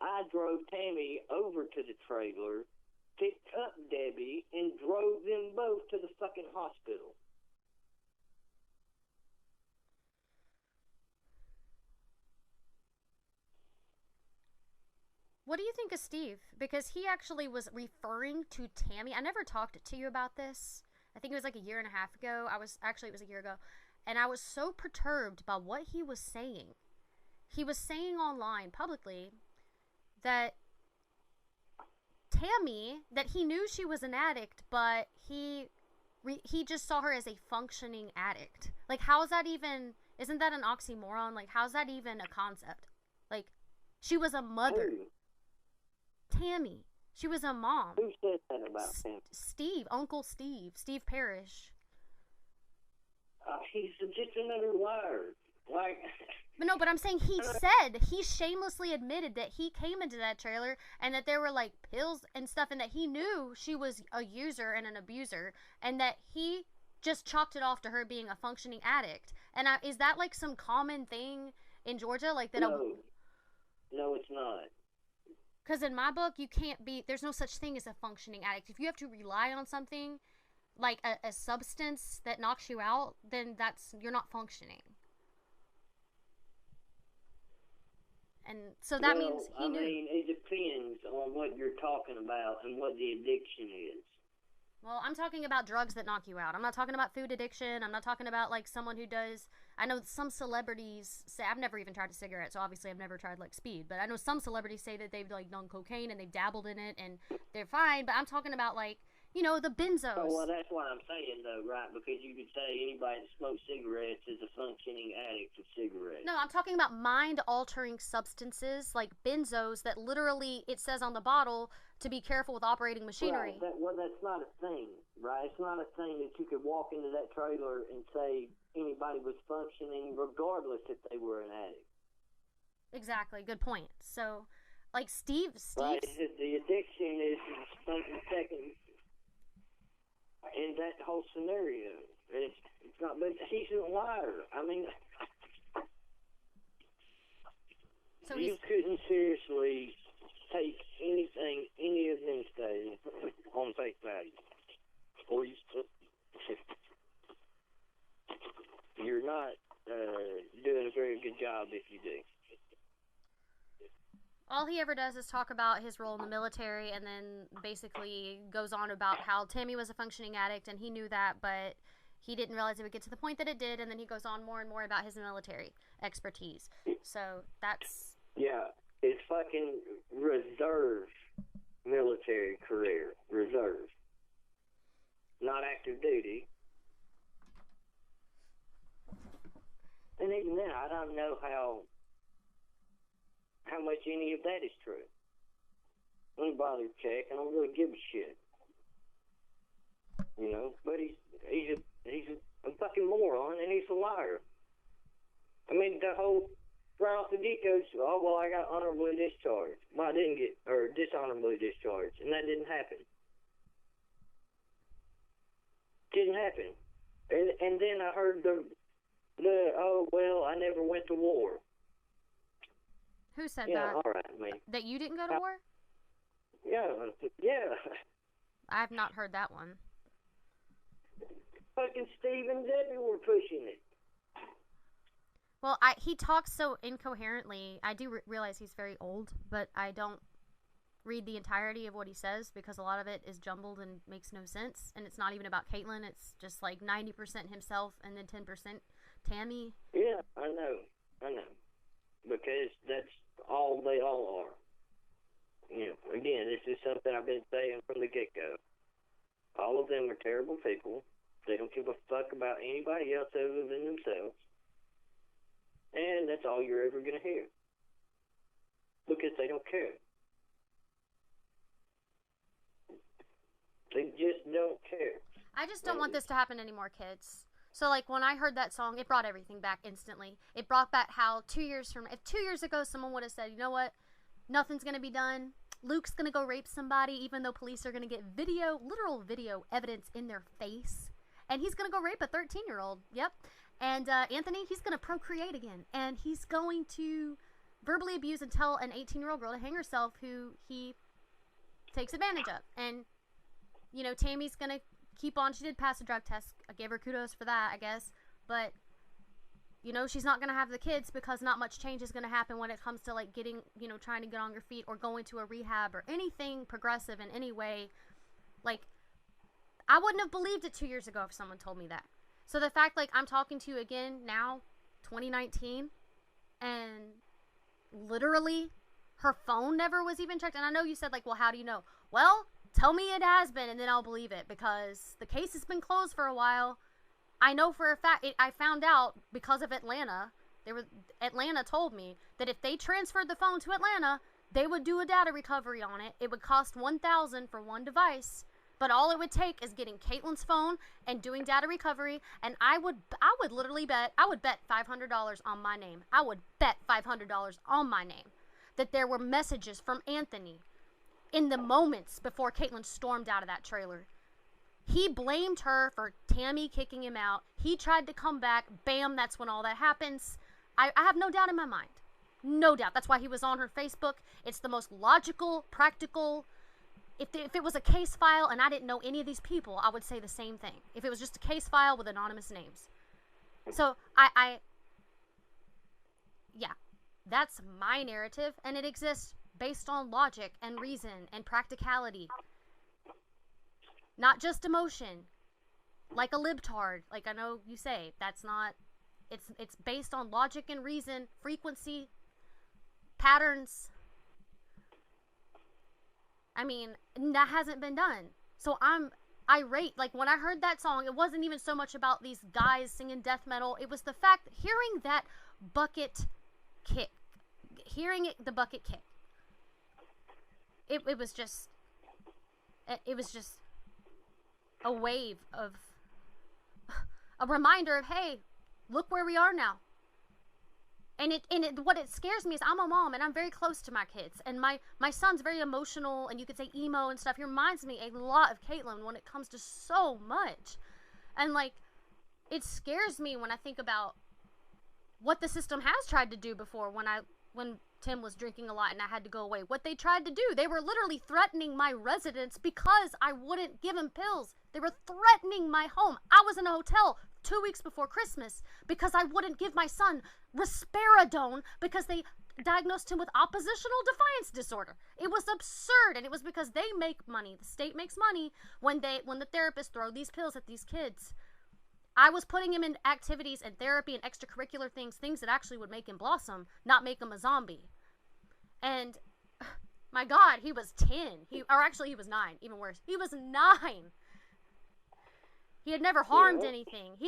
I drove Tammy over to the trailer, picked up Debbie, and drove them both to the fucking hospital. What do you think of Steve? Because he actually was referring to Tammy. I never talked to you about this. I think it was like a year and a half ago. It was a year ago. And I was so perturbed by what he was saying. He was saying online, publicly, that Tammy, that he knew she was an addict, but he just saw her as a functioning addict. Like, how is that even, isn't that an oxymoron? Like, how's that even a concept? Like, she was a mother. Who? Tammy. She was a mom. Who said that about him? Steve. Uncle Steve. Steve Parrish. He's just another liar. Like... But I'm saying he shamelessly admitted that he came into that trailer and that there were like pills and stuff, and that he knew she was a user and an abuser, and that he just chalked it off to her being a functioning addict. And is that like some common thing in Georgia? Like that? No, it's not. Because in my book, there's no such thing as a functioning addict. If you have to rely on something like a substance that knocks you out, then you're not functioning. And so that means he knew. I mean, it depends on what you're talking about and what the addiction is. Well, I'm talking about drugs that knock you out. I'm not talking about food addiction. I'm not talking about like someone who does. I know some celebrities say, I've never even tried a cigarette, so obviously I've never tried like speed. But I know some celebrities say that they've like done cocaine and they've dabbled in it and they're fine. But I'm talking about like, the benzos. Oh, well, that's what I'm saying, though, right? Because you could say anybody that smokes cigarettes is a functioning addict of cigarettes. No, I'm talking about mind-altering substances like benzos that literally, it says on the bottle, to be careful with operating machinery. Right. That's not a thing, right? It's not a thing that you could walk into that trailer and say anybody was functioning regardless if they were an addict. Exactly. Good point. So, like Steve. Right. The addiction is something second. In that whole scenario, it's not. But he's a liar. I mean, so you couldn't seriously take anything any of them say on face value, or you're not doing a very good job if you do. All he ever does is talk about his role in the military, and then basically goes on about how Tammy was a functioning addict, and he knew that, but he didn't realize it would get to the point that it did, and then he goes on more and more about his military expertise. So that's... Yeah, it's fucking reserve military career. Reserve. Not active duty. And even then, I don't know how much any of that is true. I don't bother to check. I don't really give a shit. you know. But he's a fucking moron, and he's a liar. I mean, the whole right off the get goes, oh, well, I got honorably discharged. Well, I didn't get, or dishonorably discharged, and that didn't happen. Didn't happen. And then I heard oh, well, I never went to war. Who said yeah, that? All right, man. That you didn't go to war? Yeah. I've not heard that one. Fucking Steve and Debbie were pushing it. Well, he talks so incoherently. I do realize he's very old, but I don't read the entirety of what he says because a lot of it is jumbled and makes no sense. And it's not even about Katelyn. It's just like 90% himself and then 10% Tammy. Yeah, I know. Because that's all they all are. You know, again, this is something I've been saying from the get-go. All of them are terrible people. They don't give a fuck about anybody else other than themselves. And that's all you're ever going to hear. Because they don't care. They just don't care. I just don't want this to happen anymore, kids. So, like, when I heard that song, it brought everything back instantly. It brought back how if 2 years ago someone would have said, you know what, nothing's going to be done. Luke's going to go rape somebody, even though police are going to get literal video evidence in their face. And he's going to go rape a 13-year-old. Yep. And Anthony, he's going to procreate again. And he's going to verbally abuse and tell an 18-year-old girl to hang herself who he takes advantage of. And, you know, Tammy's going to keep on. She did pass a drug test. I gave her kudos for that, I guess. But, you know, she's not going to have the kids because not much change is going to happen when it comes to, like, getting, you know, trying to get on your feet or going to a rehab or anything progressive in any way. Like, I wouldn't have believed it 2 years ago if someone told me that. So the fact, like, I'm talking to you again now, 2019, and literally her phone never was even checked. And I know you said, like, well, how do you know? Well, tell me it has been, and then I'll believe it, because the case has been closed for a while. I know for a fact, I found out because of Atlanta. Atlanta told me that if they transferred the phone to Atlanta, they would do a data recovery on it. It would cost $1,000 for one device. But all it would take is getting Katelyn's phone and doing data recovery, and I would literally bet, I would bet $500 on my name. I would bet $500 on my name that there were messages from Anthony in the moments before Katelyn stormed out of that trailer. He blamed her for Tammy kicking him out. He tried to come back. Bam, that's when all that happens. I have no doubt in my mind. No doubt. That's why he was on her Facebook. It's the most logical, practical. If it was a case file and I didn't know any of these people, I would say the same thing. If it was just a case file with anonymous names. So, yeah, that's my narrative, and it exists based on logic and reason and practicality. Not just emotion. Like a libtard, like I know you say. That's not, it's based on logic and reason, frequency, patterns. I mean, that hasn't been done. So I'm irate. Like, when I heard that song, it wasn't even so much about these guys singing death metal. It was the fact, hearing that bucket kick. Hearing the bucket kick. It was just a wave of, a reminder of, hey, look where we are now. And what it scares me is I'm a mom and I'm very close to my kids. And my son's very emotional, and you could say emo and stuff. He reminds me a lot of Katelyn when it comes to so much. And, like, it scares me when I think about what the system has tried to do before when Tim was drinking a lot and I had to go away. What they tried to do, they were literally threatening my residence because I wouldn't give him pills. They were threatening my home. I was in a hotel 2 weeks before Christmas because I wouldn't give my son risperidone because they diagnosed him with oppositional defiance disorder. It was absurd, and it was because they make money. The state makes money when the therapists throw these pills at these kids. I was putting him in activities and therapy and extracurricular things that actually would make him blossom, not make him a zombie. And my God, he was 10. He was 9, even worse. He was 9. He had never harmed anything. He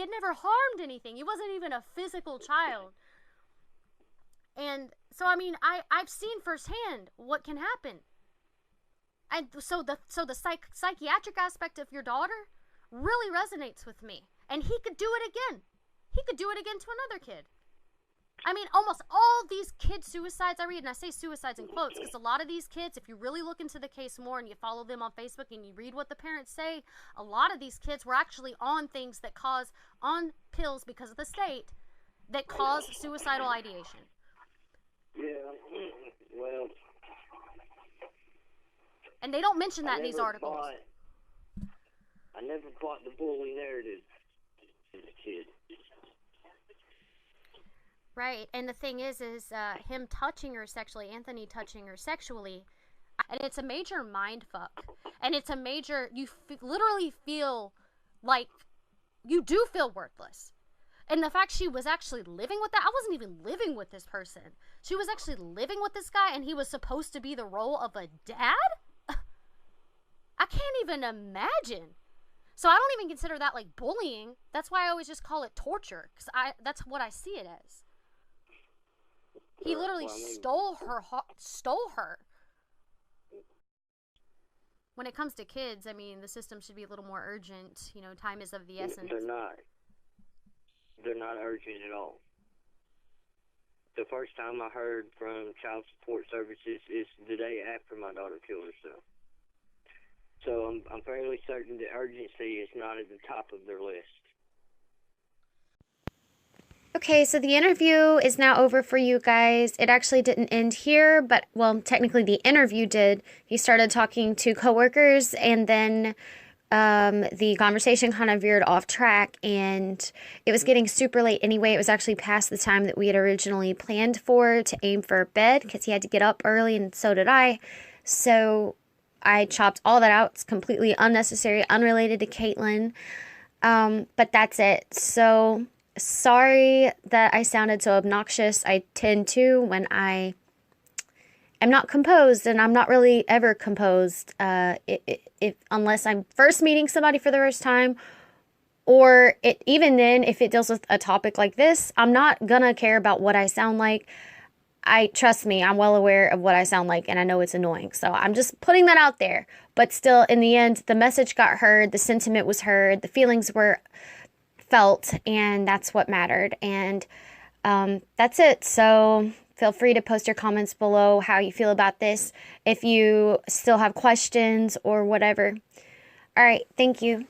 wasn't even a physical child. And so, I mean, I've seen firsthand what can happen. And so the psychiatric aspect of your daughter, really resonates with me. And he could do it again. He could do it again to another kid. I mean, almost all these kid suicides I read, and I say suicides in quotes, because a lot of these kids, if you really look into the case more and you follow them on Facebook and you read what the parents say, a lot of these kids were actually on things that on pills because of the state, that cause suicidal ideation. Yeah, well. And they don't mention that in these articles. I never bought the bully narrative as a kid. Right, and the thing is him touching her sexually, Anthony touching her sexually, and it's a major mind fuck. And it's a major, you literally feel like, you do feel worthless. And the fact she was actually living with that, I wasn't even living with this person. She was actually living with this guy, and he was supposed to be the role of a dad? I can't even imagine. So I don't even consider that like bullying. That's why I always just call it torture, because that's what I see it as. He literally stole her. When it comes to kids, I mean, the system should be a little more urgent. You know, time is of the essence. They're not. They're not urgent at all. The first time I heard from Child Support Services is the day after my daughter killed herself. So I'm fairly certain that urgency is not at the top of their list. Okay, so the interview is now over for you guys. It actually didn't end here, but, well, technically the interview did. He started talking to coworkers, and then the conversation kind of veered off track, and it was getting super late anyway. It was actually past the time that we had originally planned for to aim for bed, because he had to get up early, and so did I. So I chopped all that out. It's completely unnecessary, unrelated to Katelyn. But that's it. So sorry that I sounded so obnoxious. I tend to when I am not composed, and I'm not really ever composed unless I'm first meeting somebody for the first time, or even then, if it deals with a topic like this, I'm not gonna care about what I sound like. Trust me, I'm well aware of what I sound like, and I know it's annoying. So I'm just putting that out there. But still, in the end, the message got heard, the sentiment was heard, the feelings were felt, and that's what mattered. And that's it. So feel free to post your comments below how you feel about this, if you still have questions or whatever. All right, thank you.